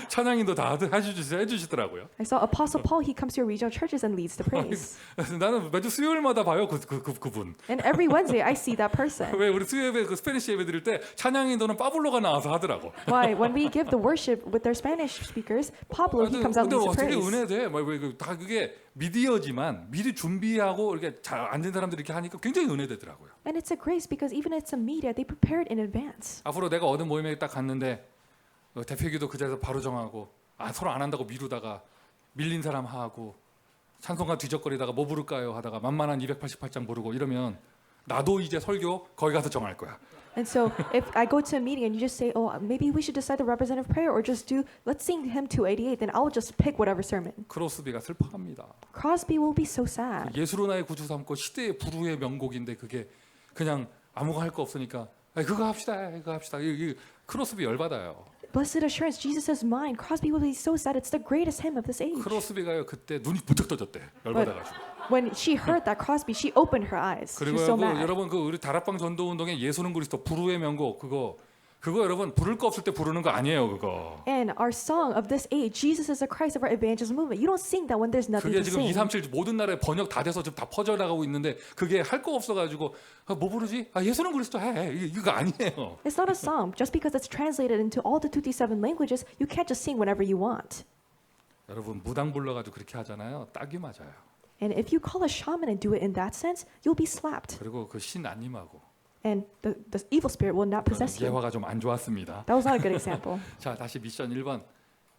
찬양 인도 다 해주시더라고요.
I saw Apostle Paul, he comes to your regional churches and leads the praise.
나는 매주 수요일마다 봐요 그분.
And every Wednesday I see that person.
왜 우리 수요 예배 그 스페니시 예배 드릴 때 찬양 인도는 파블로가 나와서 하더라고.
Why? When we give the worship with their Spanish speakers, Pablo, he comes out
근데
and leads the
어떻게
praise.
은혜돼? 다 그게 미디어지만 미리 준비하고 이렇게 잘 앉은 사람들이 이렇게 하니까 굉장히 은혜되더라고요.
And it's a grace because even it's a media, they prepared in advance.
앞으로 내가 어느 모임에 딱 갔는데 대표기도 그 자리에서 바로 정하고 서로 안 한다고 미루다가 밀린 사람 하고 찬송가 뒤적거리다가 뭐 부를까요 하다가 만만한 288장 부르고 이러면 나도 이제 설교 거기 가서 정할 거야.
And so if I go to a meeting and you just say, oh, maybe we should decide the representative prayer or just do, let's sing hymn 288, then I'll just pick whatever sermon.
크로스비가 슬퍼합니다.
Crosby will be so sad.
예수로 나의 구주 삼고 시대의 부르의 명곡인데 그게 그냥 아무거 할 거 없으니까 그거 합시다. 이 크로스비 열받아요.
Blessed assurance, Jesus is mine. Crosby will be so sad. It's the greatest hymn of this age.
크로스비가요 그때 눈이 부쩍 떠졌대. 열받아가지고.
When she heard that Crosby, she opened her eyes. She was so
그리고
mad.
여러분 그 우리 다락방 전도 운동에 예수는 그리스도 부르의 명곡 그거 여러분 부를 거 없을 때 부르는 거 아니에요 그거.
And our song of this age, Jesus is the Christ of our evangelism movement. You don't sing that when there's nothing
그게
to
지금
sing.
237 모든 나라에 번역 다 돼서 지금 다 퍼져나가고 있는데 그게 할 거 없어가지고 뭐 부르지? 예수는 그리스도 해. 이거 아니에요.
It's not a song. Just because it's translated into all the 237 languages, you can't just sing whenever you want.
여러분 무당 불러가지고 그렇게 하잖아요. 딱이 맞아요.
And if you call a shaman and do it in that sense, you'll be slapped.
그리고 그 신 안 임하고
And the evil spirit will not possess you.
예화가 좀 안 좋았습니다.
That was not a good example.
자 다시 미션 1번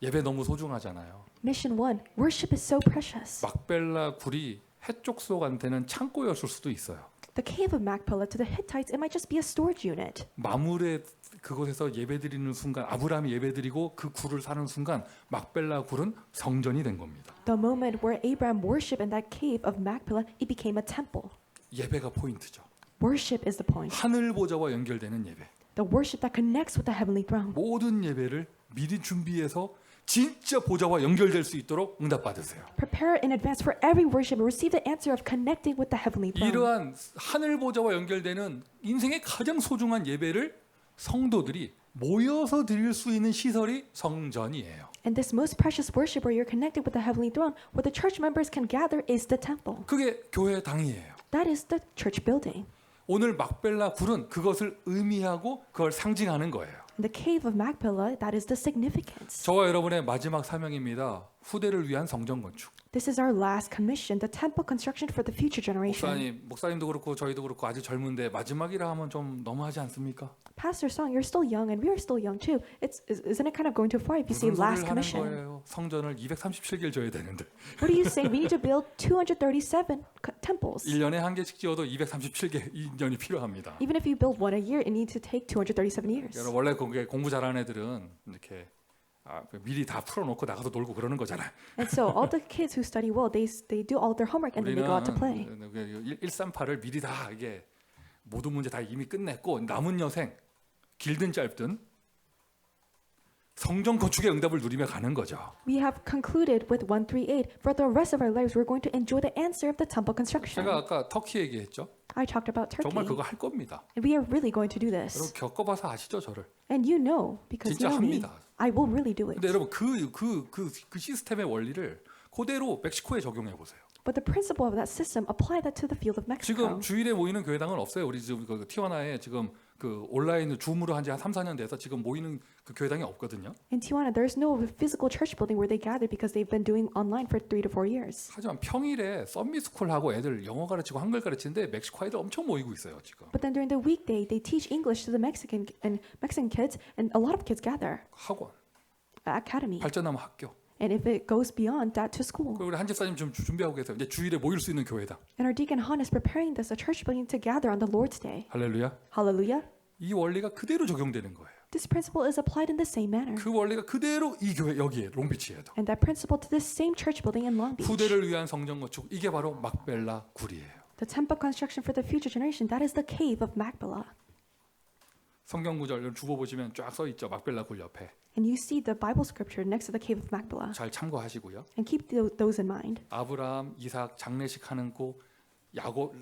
예배 너무 소중하잖아요.
Mission 1, worship is so precious.
막벨라 굴이 해족속한테는 창고였을 수도 있어요.
The cave of Machpelah to the Hittites, it might just be a storage unit.
마물의 그곳에서 예배드리는 순간 아브라함이 예배드리고 그 굴을 사는 순간 막벨라 굴은 성전이 된 겁니다.
The moment where Abraham worshiped in that cave of Machpelah, it became a temple.
예배가 포인트죠.
Worship is the point.
하늘 보좌와 연결되는 예배.
The worship that connects with the heavenly throne.
모든 예배를 미리 준비해서 진짜 보좌와 연결될 수 있도록 응답받으세요.
Prepare in advance for every worship and receive the answer of connecting with the heavenly throne.
이러한 하늘 보좌와 연결되는 인생의 가장 소중한 예배를 성도들이 모여서 드릴 수 있는 시설이 성전이에요.
And this most precious worship where you're connected with the heavenly throne, where the church members can gather, is the temple.
그게 교회 당이에요.
That is the church building.
오늘 막벨라 굴은 그것을 의미하고 그걸 상징하는 거예요.
In the cave of Machpelah, that is the significance.
저와 여러분의 마지막 사명입니다. 후대를 위한 성전 건축.
This is our last commission, the temple construction for the future generation.
목사님도 그렇고 저희도 그렇고 아주 젊은데 마지막이라 하면 좀 너무하지 않습니까?
Pastor Song, you're still young and we are still young too. Isn't it kind of going too far if you say
무슨
last
소리를 하는
commission?
거예요? 성전을 237개를 져야 되는데
What are you saying? We need to build 237 temples.
1년에 한 개씩 지어도 237개 2년이 필요합니다.
Even if you build one a year, it needs to take 237 years.
여러분, 원래 공부 잘하는 애들은 이렇게 미리 다 풀어놓고 나가서 놀고 그러는 거잖아요.
And so all the kids who study well, they do all their homework and then they go out to play.
138을 미리 다 이게 모든 문제 다 이미 끝냈고 남은 여생 길든 짧든 성전 건축의 응답을 누리며 가는 거죠.
We have concluded with 138. For the rest of our lives, we're going to enjoy the answer of the temple construction.
제가 아까 터키 얘기했죠.
I talked about Turkey.
정말 그거 할 겁니다.
And we are really going to do
여러분
this.
겪어봐서 아시죠, 저를.
And you know, because
진짜
you know me,
합니다.
I will really do it.
근데 여러분 그 시스템의 원리를 그대로 멕시코에 적용해 보세요.
But the principle of that system, apply that to the field of Mexico.
지금 주일에 모이는 교회당은 없어요. 우리 지금 그 티와나에 지금 그 온라인 줌으로 한지 한 3, 4년 돼서 지금 모이는 그 교회당이 없거든요.
In Tijuana, there's no physical church building where they gather because they've been doing online for 3 to 4 years.
하지만 평일에 썸미스쿨하고 애들 영어 가르치고 한글 가르치는데 멕시코 아이들 엄청 모이고 있어요, 지금.
But then during the weekday, they teach English to the Mexican kids, and a lot of kids gather
학원,
at academy.
발전하면 학교.
And if it goes beyond that, to school.
그리고 우리 한 집사님 좀 준비하고 계세요. 이제 주일에 모일 수 있는 교회다.
And our deacon Han is preparing this, a church building to gather on the Lord's Day.
할렐루야.
Hallelujah.
이 원리가 그대로 적용되는 거예요.
This principle is applied in the same manner.
그 원리가 그대로 이 교회 여기에 롱비치에도.
And that principle to this same church building in Long Beach.
후대를 위한 성전 건축 이게 바로 막벨라 굴이에요.
The temple construction for the future generation, that is the cave of Machpelah.
성경 구절 주보 보시면 쫙 써 있죠. 막벨라 굴 옆에.
And you see the Bible scripture next to the cave of Machpelah.
잘 참고하시고요.
And keep those in mind.
아브라함, 이삭 장례식하는 곳, 야곱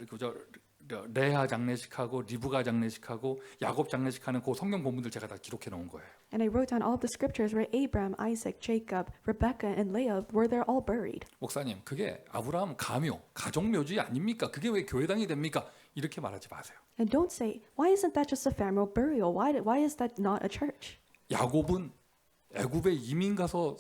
레아 장례식하고 리브가 장례식하고 야곱 장례식하는 그 성경 본문들 제가 다 기록해 놓은 거예요.
And I wrote down all of the scriptures where Abraham, Isaac, Jacob, Rebecca, and Leah were they're all buried.
목사님, 그게 아브라함 가묘, 가족 묘지 아닙니까? 그게 왜 교회당이 됩니까? 이렇게 말하지 마세요.
And don't say, why isn't that just a family burial? Why is that not a church?
야곱은 애굽에 이민 가서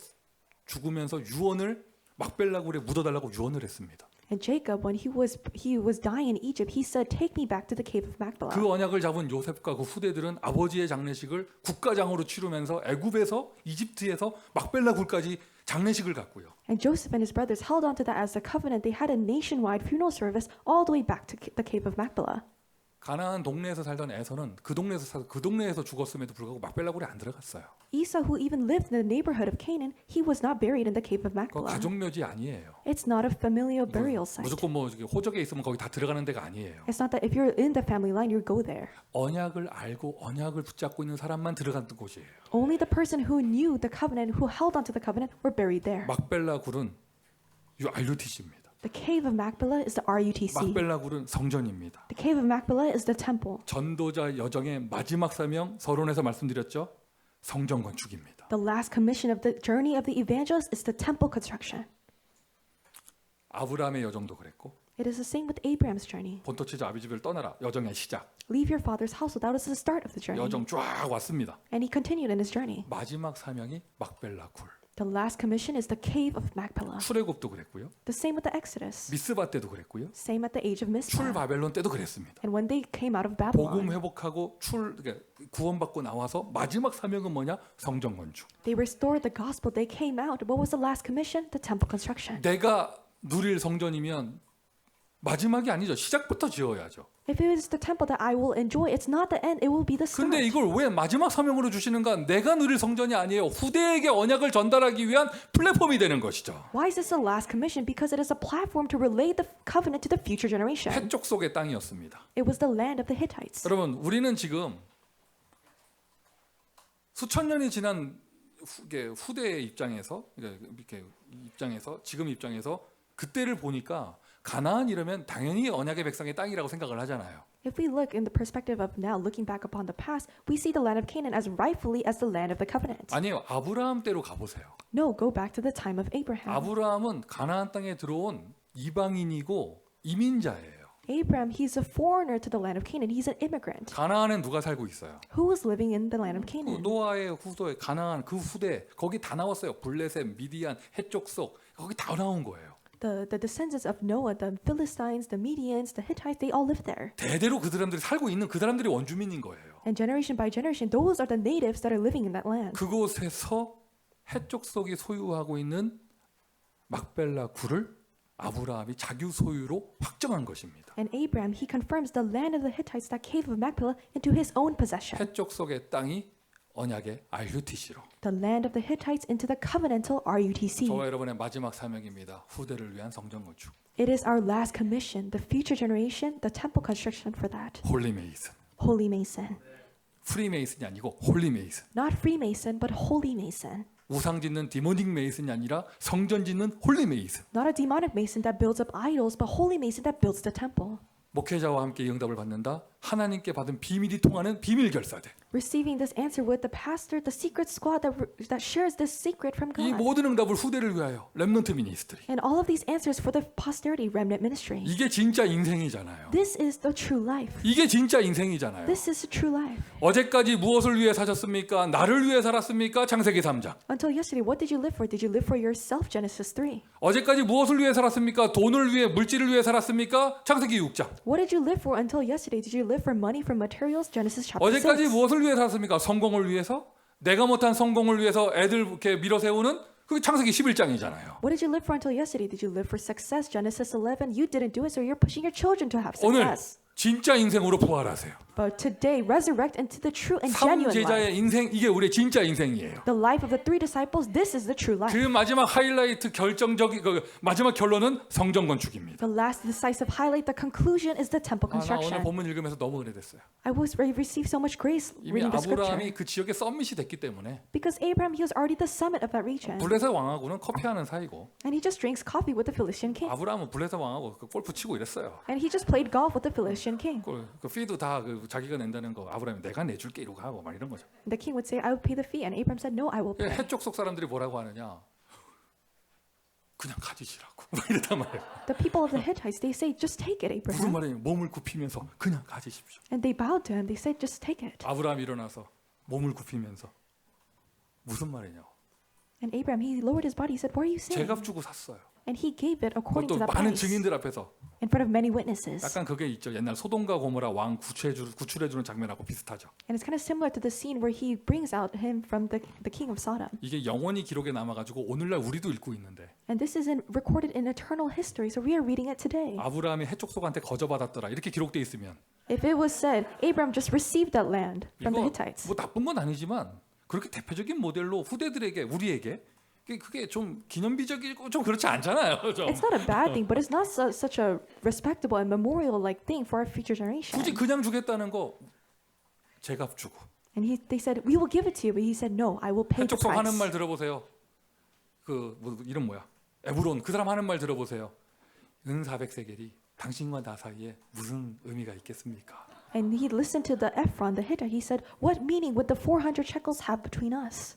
죽으면서 유언을 막벨라굴에 묻어달라고 유언을 했습니다.
And Jacob, when he was dying in Egypt, he said, "Take me back to the cave of Machpelah."
그 언약을 잡은 요셉과 그 후대들은 아버지의 장례식을 국가장으로 치르면서 애굽에서 이집트에서 막벨라굴까지 장례식을 갖고요.
And Joseph and his brothers held on to that as a covenant. They had a nationwide funeral service all the way back to the cave of Machpelah.
가나안 동네에서 살던 에서는 그 동네에서 죽었음에도 불구하고 막벨라굴에 안 들어갔어요.
Esau, who even lived in the neighborhood of Canaan, he was not buried in the cave of
그
Machpelah.
가족묘지 아니에요.
It's not a familial burial site.
무조건 뭐 호적에 있으면 거기 다 들어가는 데가 아니에요.
It's not that if you're in the family line, you go there.
언약을 알고 언약을 붙잡고 있는 사람만 들어가는 곳이에요.
Only the person who knew the covenant, who held onto the covenant, were buried there.
막벨라굴은 RUTC입니다.
The cave of Machpelah is the RUTC.
막벨라굴은 성전입니다.
The cave of Machpelah is the temple.
전도자 여정의 마지막 사명 서론에서 말씀드렸죠. 성전 건축입니다.
The last commission of the journey of the evangelist is the temple construction.
아브라함의 여정도 그랬고
It is the same with Abraham's journey.
본토 치자 아비 집을 떠나라 여정의 시작.
Leave your father's household. That was the start of the journey.
여정 쫙 왔습니다.
And he continued in his journey.
마지막 사명이 막벨라굴.
The last commission is the cave of Machpelah.
출애굽도 그랬고요.
The same with the Exodus.
미스바 때도 그랬고요.
Same at the age of
출
Mizpah.
바벨론 때도 그랬습니다.
And when they came out of
복음
Babylon,
회복하고 구원받고 나와서 마지막 사명은 뭐냐? 성전 건축.
they restored the gospel. They came out. What was the last commission? The temple construction.
내가 누릴 성전이면 마지막이 아니죠. 시작부터 지어야죠.
If it is the temple that I will enjoy, it's not the end. It will be the start.
근데 이걸 왜 마지막 사명으로 주시는가? 내가 누릴 성전이 아니에요. 후대에게 언약을 전달하기 위한 플랫폼이 되는 것이죠.
Why is this the last commission? Because it is a platform to relay the covenant to the future generation.
해쪽 속의 땅이었습니다.
It was the land of the Hittites.
여러분, 우리는 지금 수천 년이 지난 후대의 입장에서 지금 입장에서 그때를 보니까 가나안 이러면 당연히 언약의 백성의 땅이라고 생각을 하잖아요.
If we look in the perspective of now, looking back upon the past, we see the land of Canaan as rightfully as the land of the covenant.
아니요, 아브라함 때로 가보세요.
No, go back to the time of Abraham.
아브라함은 가나안 땅에 들어온 이방인이고 이민자예요.
Abraham, he's a foreigner to the land of Canaan. He's an immigrant.
가나안엔 누가 살고 있어요?
Who was living in the land of
그
Canaan?
노아의 후손 가나안 그 후대 거기 다 나왔어요. 블레셋, 미디안, 해쪽 속 거기 다 나온 거예요.
The descendants of Noah, the Philistines, the Medians, the Hittites, they all lived there.
대대로 그 사람들이 살고 있는 그 사람들이 원주민인 거예요.
And generation by generation, those are the natives that are living in that land.
그곳에서 해쪽 속이 소유하고 있는 막벨라 굴을 아브라함이 자기 소유로 확정한 것입니다.
And Abraham, he confirms the land of the Hittites, that cave of Machpelah, into his own possession.
해쪽 속의 땅이 언약의 RUTC로.
The land of the Hittites into the covenantal RUTC.
저와 여러분의 마지막 사명입니다. 후대를 위한 성전 건축.
It is our last commission, the future generation, the temple construction for that.
홀리 메이슨.
Holy Mason.
프리 메이슨이 아니고 홀리 메이슨.
Not Freemason, but Holy Mason.
우상 짓는 디모닉 메이슨이 아니라 성전 짓는 홀리 메이슨.
Not a demonic Mason that builds up idols, but Holy Mason that builds the temple.
목회자와 함께 이 응답을 받는다. 하나님께 받은 비밀이 통하는 비밀 결사대.
Receiving this answer with the pastor, the secret squad that shares this secret from
이
God.
모든 응답을 후대를 위하여 렘넌트 미니스트리.
And all of these answers for the posterity remnant ministry.
이게 진짜 인생이잖아요.
This is the true life.
이게 진짜 인생이잖아요.
This is the true life.
어제까지 무엇을 위해 사셨습니까? 나를 위해 살았습니까? 창세기 3장.
Until yesterday, what did you live for? Did you live for yourself? Genesis 3.
어제까지 무엇을 위해 살았습니까? 돈을 위해, 물질을 위해 살았습니까? 창세기 6장.
What did you live for until yesterday? Did you live for money, for materials? Genesis chapter
어제까지
6.
무엇을 위해 살았습니까? 성공을 위해서? 내가 못한 성공을 위해서 애들 이렇게 밀어세우는 그게 창세기 11장이잖아요.
What did you live for until yesterday? Did you live for success? Genesis 11. You didn't do it, so you're pushing your children to have
오늘
success.
진짜 인생으로 부활하세요.
But today, resurrect into the true and genuine life.
삼제자의 인생 이게 우리의 진짜 인생이에요.
The life of the three disciples, this is the true life.
그 마지막 하이라이트 결정적인 그 마지막 결론은 성전 건축입니다.
The last decisive highlight, the conclusion is the temple
나 오늘
construction.
본문 읽으면서 너무 은혜됐어요.
I received so much grace
이미
reading the scripture.
아브라함이 그 지역에 썸밋이 됐기 때문에
Because Abraham, he was already the summit of that region.
블레셋 왕하고는 커피하는 사이고
And he just drinks coffee with the Philistine king.
아브라함은 블레셋 왕하고 그 골프 치고 이랬어요.
And he just played golf with the Philistine king.
그 피도 다 그 자기가 낸다는 거 아브라함이 내가 내줄게 이러고 하고 막 이런 거죠.
The king would say, I will pay the fee. And Abraham said, no, I will pay.
해쪽 속 사람들이 뭐라고 하느냐? 그냥 가지시라고 막 이랬단 말이에요.
The people of the Hittites, they say, just take it,
무슨
Abraham.
말이에요? 몸을 굽히면서 그냥 가지십시오.
And they bowed to him. They said, just take it.
아브라함이 일어나서 몸을 굽히면서 무슨 말이냐고.
And Abraham, he lowered his body. He said, what are you saying?
제값 주고 샀어요.
And he gave it according to
그것도
that
많은
price.
증인들 앞에서.
In front of many witnesses.
약간 그게 있죠. 옛날 소돔과 고모라 왕 구출해주는 장면하고 비슷하죠.
And it's kind of similar to the scene where he brings out him from the king of Sodom.
이게 영원히 기록에 남아가지고 오늘날 우리도 읽고 있는데
And this is recorded in eternal history, so we are reading it today.
아브라함이 해쪽 속한테 거저받았더라 이렇게 기록돼 있으면
If it was said, Abraham just received that land from the
이거
Hittites.
뭐 나쁜 건 아니지만 그렇게 대표적인 모델로 후대들에게 우리에게 그게 좀 기념비적이고 좀 그렇지 않잖아요. 좀.
It's not a bad thing, but it's not such a respectable and memorial-like thing for our future generation.
굳이 그냥 주겠다는 거 제값 주고.
And they said, we will give it to you, but he said, no, I will pay the
해쪽 속 하는
price.
말 들어보세요. 뭐 이름 뭐야? 에브론 그 사람 하는 말 들어보세요. 은 400세겔이 당신과 나 사이에 무슨 의미가 있겠습니까?
And he listened to the Ephron, the Hittite. He said, what meaning would the 400 shekels have between us?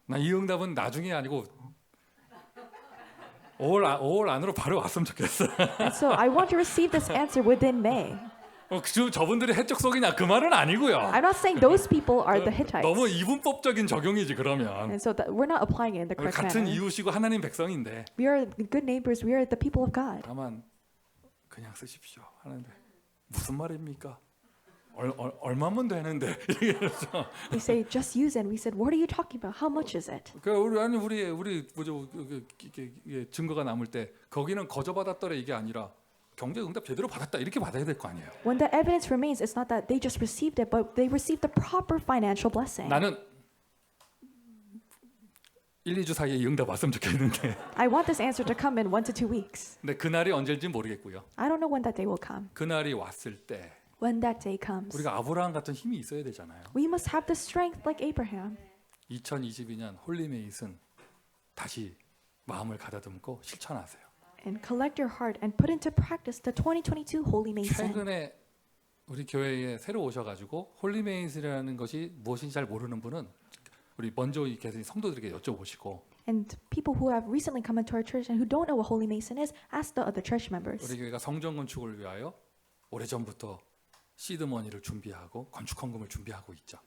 나 이 응답은 나중에 아니고 5월 안으로 바로 왔으면 좋겠어.
And so I want to receive this answer within May.
저분들이 해적 속이냐 그 말은 아니고요.
I'm not saying those people are the Hittites.
너무 이분법적인 적용이지 그러면.
And so we're not applying it in the
우리
correct
같은
manner.
이웃이고 하나님 백성인데
We are the good neighbors. We are the people of God.
다만 그냥 쓰십시오 하는데 무슨 말입니까? 얼마면 되는데 이러면서
They say just use it. And we said, what are you talking about? How much is it?
우리 뭐죠 이게 증거가 남을 때 거기는 거저받았더래 이게 아니라 경제 응답 제대로 받았다 이렇게 받아야 될 거 아니에요.
When the evidence remains, it's not that they just received it, but they received the proper financial blessing.
나는 1, 2주 사이에 이 응답 왔으면 좋겠는데
I want this answer to come in 1 to 2 weeks.
근데 그날이 언제인지 모르겠고요.
I don't know when that day will come.
그날이 왔을 때
When that day comes,
우리가 아브라함 같은 힘이 있어야 되잖아요.
we must have the strength like Abraham.
2022년 홀리메잇은 다시 마음을 가다듬고 실천하세요.
And collect your heart and put into practice the 2022 Holy Mason.
최근에 우리 교회에 새로 오셔가지고 홀리메잇이라는 것이 무엇인지 잘 모르는 분은 우리 먼저 이렇게 성도들에게 여쭤보시고
And people who have recently come into our church and who don't know what Holy Mason is, ask the other church members.
우리 교회가 성전 건축을 위하여 오래전부터 시드머니를 준비하고 건축 헌금을 준비하고 있죠.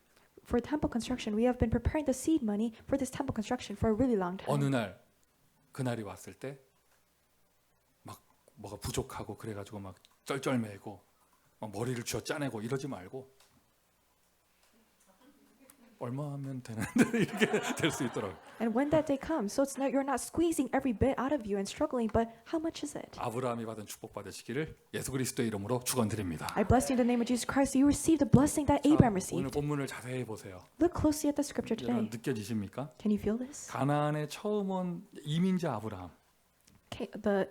For temple construction, we have been preparing the seed money for this temple construction for a really long
어느
time.
날 그날이 왔을 때 막 뭐가 부족하고 그래가지고 막 쩔쩔매고 막 머리를 쥐어 짜내고 이러지 말고 얼마 하면 되는데 이렇게 될 수 있더라고요.
And when that day comes, so it's not you're not squeezing every bit out of you and struggling, but how much is it?
아브라함이 받은 축복 받으시기를 예수 그리스도의 이름으로 축원드립니다.
I bless you in the name of Jesus Christ. So you receive the blessing that Abraham
오늘
received.
본문을 자세히 보세요.
Look closely at the scripture
여러분
today.
느껴지십니까?
Can you feel this?
가나안에 처음 온 이민자 아브라함.
The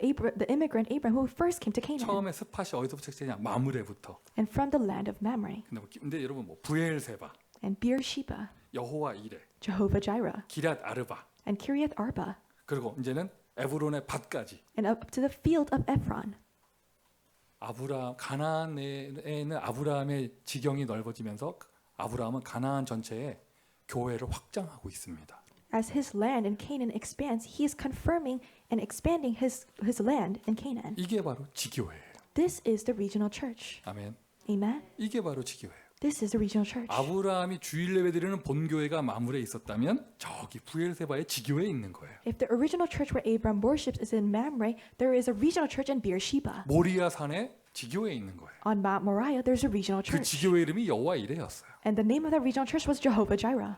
immigrant Abraham who first came to Canaan,
처음에 스팟이 어디서부터 시작되냐? 마므레부터.
and from the land of Mamre,
근데 여러분 뭐 부엘세바,
and Beersheba,
여호와 이레,
Jehovah Jireh,
기럇 아르바,
and Kiryat Arba,
그리고 이제는 에브론의 밭까지.
and up to the field of Ephron.
가나안에는 아브라함의 지경이 넓어지면서 아브라함은 가나안 전체에 교회를 확장하고 있습니다.
As his land in Canaan expands, he is confirming and expanding his land in Canaan.
이게 바로 지교회예요.
This is the regional church.
아멘.
Amen.
이게 바로 지교회예요.
This is the regional church.
아브라함이 주일 예배 드리는 본교회가 마물에 있었다면 저기 부엘세바의 지교회에 있는 거예요.
If the original church where Abraham worships is in Mamre, there is a regional church in Beersheba.
모리아 산에 지교회에 있는 거예요.
On Mount Moriah, there's a regional
그
church.
지교회 이름이 여호와 이레였어요.
And the name of that regional church was Jehovah Jireh.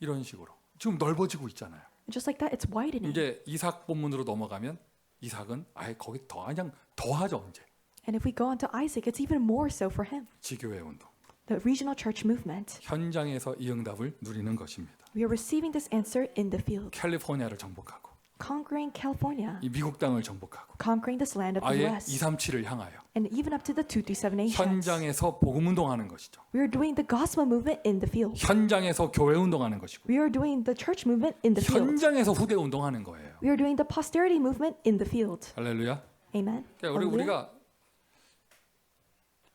이런 식으로 지금 넓어지고 있잖아요.
And just like that, it's widening.
이제 이삭 본문으로 넘어가면 이삭은 아예 거기 그냥 더하죠 이제
And if we go on to Isaac, it's even more so for him.
지교회 운동.
The regional church movement.
현장에서 이 응답을 누리는 것입니다.
We are receiving this answer in the field.
캘리포니아를 정복하고
Conquering California.
이 미국 땅을 정복하고
Conquering this land of the
아예
US.
237을 향하여
And even up to the 237 nations.
현장에서 복음 운동하는 것이죠.
We are doing the gospel movement in the field.
현장에서 교회 운동하는 것이고
We are doing the church movement in the field.
현장에서 후대 운동하는 거예요.
We are doing the posterity movement in the field.
할렐루야.
Amen.
그러니까
Hallelujah.
우리가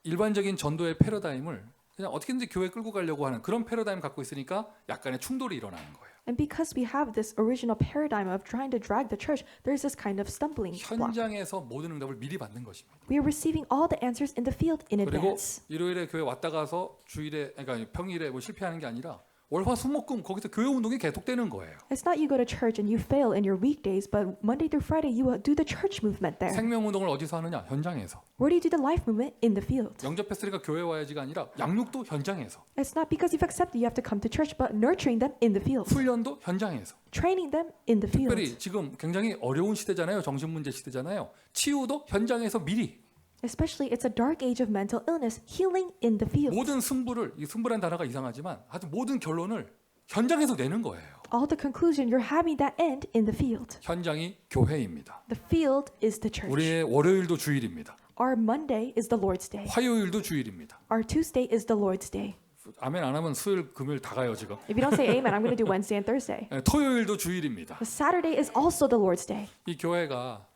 일반적인 전도의 패러다임을 그냥 어떻게든지 교회 끌고 가려고 하는 그런 패러다임 갖고 있으니까 약간의 충돌이 일어나는 거예요.
And because we have this original paradigm of trying to drag the church, there's this kind of stumbling block.
현장에서 모든 응답을 미리 받는 것입니다.
We are receiving all the answers in the field in
그리고
advance.
일요일에 교회 왔다 가서 주일에 그러니까 평일에 뭐 실패하는 게 아니라 월화수목금 거기서 교회 운동이 계속되는 거예요.
It's not you go to church and you fail in your weekdays, but Monday through Friday you do the church movement there.
생명 운동을 어디서 하느냐? 현장에서.
Where do you do the life movement? In the field.
영접했으니까 교회 와야지가 아니라 양육도 현장에서.
It's not because you've accepted you have to come to church, but nurturing them in the field.
훈련도 현장에서.
Training them in the field.
특별히 지금 굉장히 어려운 시대잖아요. 정신문제 시대잖아요. 치유도 현장에서 미리.
Especially it's a dark age of mental illness. Healing in the field.
모든 승부를 이 승부란 단어가 이상하지만 하여튼 모든 결론을 현장에서 내는 거예요.
All the conclusion, you're having that end in the field.
현장이 교회입니다.
The field is the church.
우리의 월요일도 주일입니다.
Our Monday is the Lord's day.
화요일도 주일입니다.
Our Tuesday is the Lord's day.
아멘 안 하면 수요일, 금요일 다 가요 지금.
If you don't say amen, I'm going to do Wednesday and Thursday.
토요일도 주일입니다.
But Saturday is also the Lord's day.
이 교회가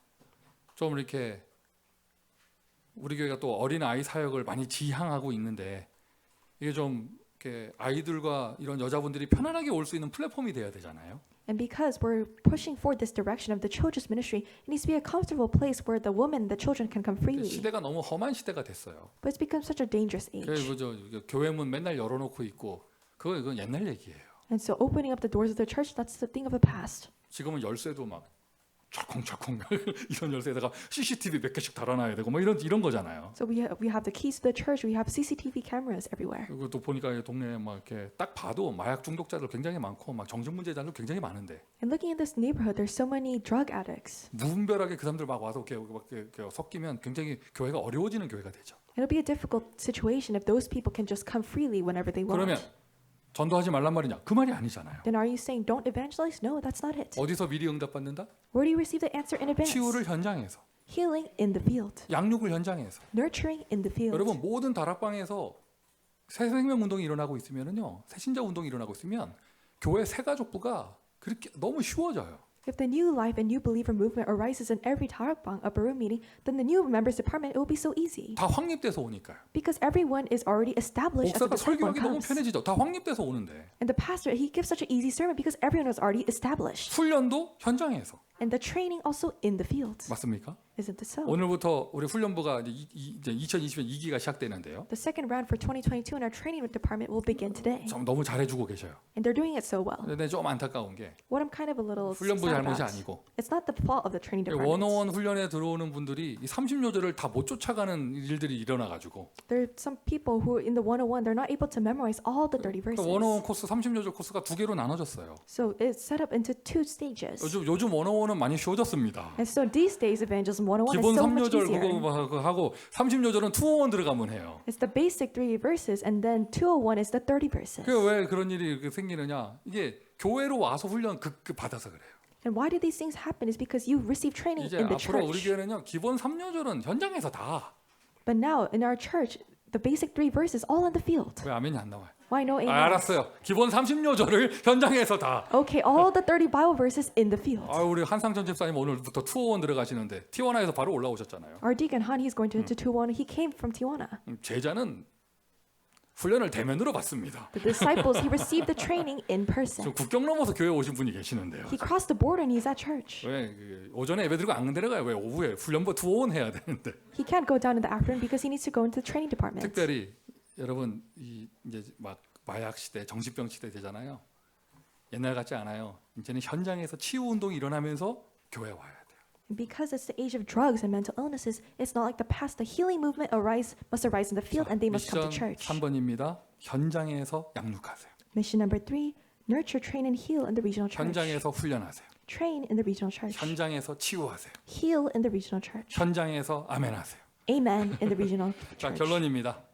좀 이렇게 우리 교회가 또 어린 아이 사역을 많이 지향하고 있는데 이게 좀 이렇게 아이들과 이런 여자분들이 편안하게 올 수 있는 플랫폼이 돼야 되잖아요.
And because we're pushing forward this direction of the children's ministry, it needs to be a comfortable place where the women, the children can come freely.
시대가 너무 험한 시대가 됐어요.
But it's become such a dangerous age.
그저 교회 문 맨날 열어놓고 있고 그건 옛날 얘기예요.
And so opening up the doors of the church, that's the thing of the past.
지금은 열쇠도 막 철컹철컹 이런 열쇠에다가 CCTV 몇 개씩 달아놔야 되고 뭐 이런 거잖아요.
So we have the keys to the church. We have CCTV cameras everywhere.
그리고 또 보니까 이 동네에 막 이렇게 딱 봐도 마약 중독자들 굉장히 많고 막 정신문제자들 굉장히 많은데
And looking at this neighborhood, there's so many drug addicts.
무분별하게 그 사람들 막 와서 이렇게 섞이면 굉장히 교회가 어려워지는 교회가 되죠.
It'll be a difficult situation if those people can just come freely whenever they
그러면
want.
전도하지 말란 말이냐? 그 말이 아니잖아요.
Then are you saying don't evangelize? No, that's not it.
어디서 미리 응답받는다?
Where do you receive the answer in advance?
치유를 현장에서,
Healing in the field.
양육을 현장에서.
Nurturing in the field.
여러분 모든 다락방에서 새 생명 운동이 일어나고 있으면은요, 새신자 운동이 일어나고 있으면 교회 새 가족부가 그렇게 너무 쉬워져요.
If the new life and new believer movement arises in every Tarakbang upper room meeting, then the new members department, it will be so easy.
다 확립돼서 오니까요.
Because everyone is already established as the
목사가
disciple
설교하기 너무
comes.
편해지죠. 다 확립돼서 오는데.
And the pastor, he gives such an easy sermon because everyone was already established.
훈련도 현장에서.
And the training also in the field.
맞습니까?
Isn't it so?
오늘부터 우리 훈련부가 이제 2020년 2기가 시작되는데요.
The second round for 2022 in our training department will begin today.
참 너무 잘해주고 계셔요.
And they're doing it so well.
근데 좀 안타까운 게
What I'm kind of a little
훈련부
sad
잘못이
about,
아니고
it's not the fault of the training department.
원어원 훈련에 들어오는 분들이 이 30요절을 다 못 쫓아가는 일들이 일어나가지고
There are some people who in the 101 they're not able to memorize all the 30 verses.
원어원 코스 30요절 코스가 2개로 나눠졌어요.
So it's set up into two stages.
요즘 원어원은 많이 쉬워졌습니다.
And so these days evangelism 101 is
기본
so much
3요절
easier.
그거 하고 30요절은 201 들어가면 해요.
It's the basic 3 verses and then 201 is the 30 verses.
그 왜 그런 일이 이렇게 생기느냐? 이게 교회로 와서 훈련 받아서 그래요.
And why do these things happen is because you receive training
이제
in the
앞으로 우리
church.
교회는요 기본 3요절은 현장에서 다.
But now in our church the basic 3 verses all in the field.
왜 아멘이 안 나와요?
Why no amen?
알았어요. 기본 30요절을 현장에서 다.
Okay, all the 30 Bible verses in the field.
우리 한상전 집사님 오늘부터 201 들어가시는데 티와나에서 바로 올라오셨잖아요.
Our deacon Han, he's going to Tijuana. He came from Tijuana.
제자는 훈련을 대면으로 받습니다.
The disciples, he received the training in person.
좀 국경 넘어서 교회 오신 분이 계시는데요.
He crossed the border and he's at church.
왜 오전에 예배 드리고 안 데려가요? 왜 오후에 훈련부 201 해야 되는데.
He can't go down in the afternoon because he needs to go into the training department.
특별히 여러분 이제 막 마약 시대, 정신병 시대 되잖아요. 옛날 같지 않아요. 이제는 현장에서 치유 운동이 일어나면서 교회 와야 돼요.
And because it's the age of drugs and mental illnesses, it's not like the past. The healing movement must arise in the field, and they must come to
미션
church.
3번입니다. 현장에서 양육하세요.
Mission number 3: nurture, train, and heal in the regional church.
현장에서 훈련하세요.
Train in the regional church.
현장에서 치유하세요.
Heal in the regional church.
현장에서 아멘하세요.
Amen in the regional
자,
church.
결론입니다.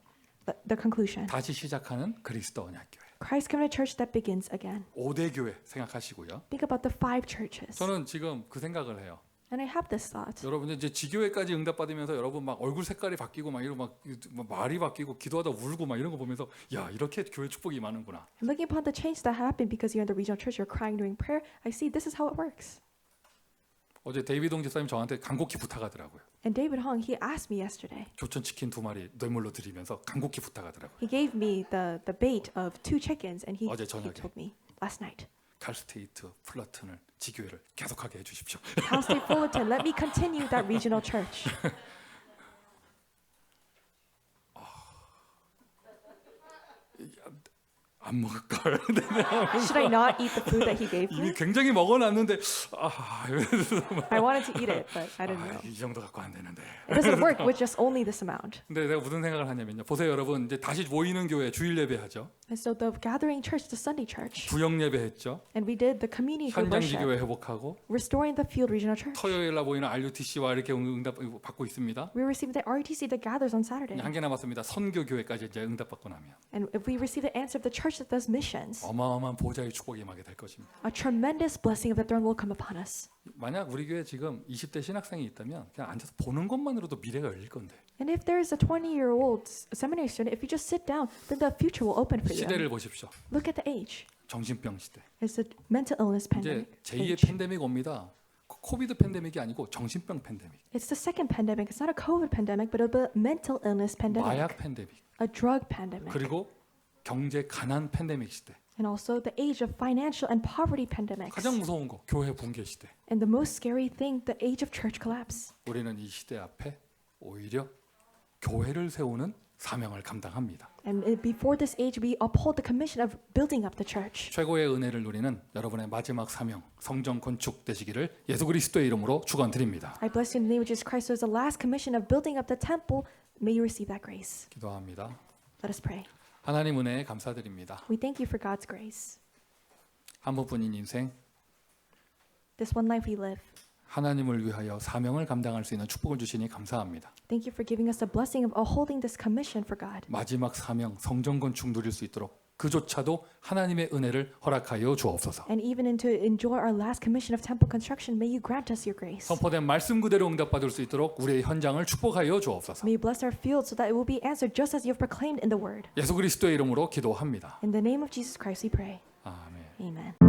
The conclusion:
다시 시작하는 그리스도 언약교회.
Christ Covenant Church that begins again.
5대 교회 생각하시고요.
Think about the 5 churches.
저는 지금 그 생각을 해요.
And I have this thought.
여러분 이제 지교회까지 응답받으면서 여러분 막 얼굴 색깔이 바뀌고 막 이러고 막 말이 바뀌고 기도하다 울고 막 이런 거 보면서 야 이렇게 교회 축복이 많은구나.
And looking upon the change that happened because you're in the regional church, you're crying during prayer, I see this is how it works.
어제 데이비드 집사님 저한테 간곡히 부탁하더라고요.
And David Hong, he asked me yesterday.
교촌 치킨 2마리 뇌물로 드리면서 간곡히 부탁하더라고요.
He gave me the bait of 2 chickens, and he
어제 저녁에.
told me last night.
칼스테이트 플러튼을 지교회를 계속하게 해주십시오.
Cal State Fullerton, let me continue that regional church.
안 먹을 걸.
Should I not eat the food that he gave
이미
me?
굉장히 먹어놨는데
I wanted to eat it, but I didn't know.
이 정도 갖고 안 되는데.
It doesn't work with just only this amount.
근데 내가 무슨 생각을 하냐면요. 보세요, 여러분 이제 다시 모이는 교회 주일 예배하죠.
And so the gathering church, the Sunday church,
구역 예배했죠.
and we did the community group
현장
worship,
지교회 회복하고
restoring the field regional church.
토요일 날 모이는 RUTC와 이렇게 응답 받고 있습니다.
We received the RTC that gathers on Saturday.
한 개 남았습니다. 선교 교회까지 이제 응답 받고 나면
And if we receive the answer of the church that does missions,
어마어마한 보좌의 축복이 임하게 될 것입니다.
a tremendous blessing of the throne will come upon us.
만약 우리 교회 지금 20대 신학생이 있다면 그냥 앉아서 보는 것만으로도 미래가 열릴 건데
And if there is a 20-year-old seminary student, if you just sit down, then the future will open for
시대를
them.
보십시오.
Look at the age.
정신병 시대.
It's the mental illness
이제
pandemic.
제2의
age.
팬데믹 옵니다. 코비드 팬데믹이 아니고 정신병 팬데믹,
It's the second pandemic. It's not a COVID pandemic, but a mental illness pandemic.
마약 팬데믹,
A drug pandemic.
그리고 경제 가난 팬데믹 시대.
And also the age of financial and poverty pandemics.
가장 무서운 거 교회 붕괴 시대.
And the most scary thing, the age of church collapse.
우리는 이 시대 앞에 오히려 교회를 세우는 사명을 감당합니다.
And before this age, we uphold the commission of building up the church.
최고의 은혜를 누리는 여러분의 마지막 사명, 성전 건축 되시기를 예수 그리스도의 이름으로 축원드립니다.
I bless you in the name of Jesus Christ. So as the last commission of building up the temple, may you receive that grace.
기도합니다.
Let us pray.
하나님 은혜에 감사드립니다.
We thank you for God's grace.
한 번뿐인 인생,
This one life we live.
하나님을 위하여 사명을 감당할 수 있는 축복을 주시니 감사합니다.
Thank you for giving us the blessing of upholding this commission for God.
마지막 사명, 성전 건축 누릴 수 있도록 그조차도 하나님의 은혜를 허락하여 주옵소서.
And even to enjoy our last commission of temple construction, may you grant us your grace.
선포된 말씀 그대로 응답받을 수 있도록 우리의 현장을 축복하여 주옵소서.
May you bless our field so that it will be answered just as you have proclaimed in the word.
예수 그리스도의 이름으로 기도합니다.
In the name of Jesus Christ we pray.
아멘.
Amen.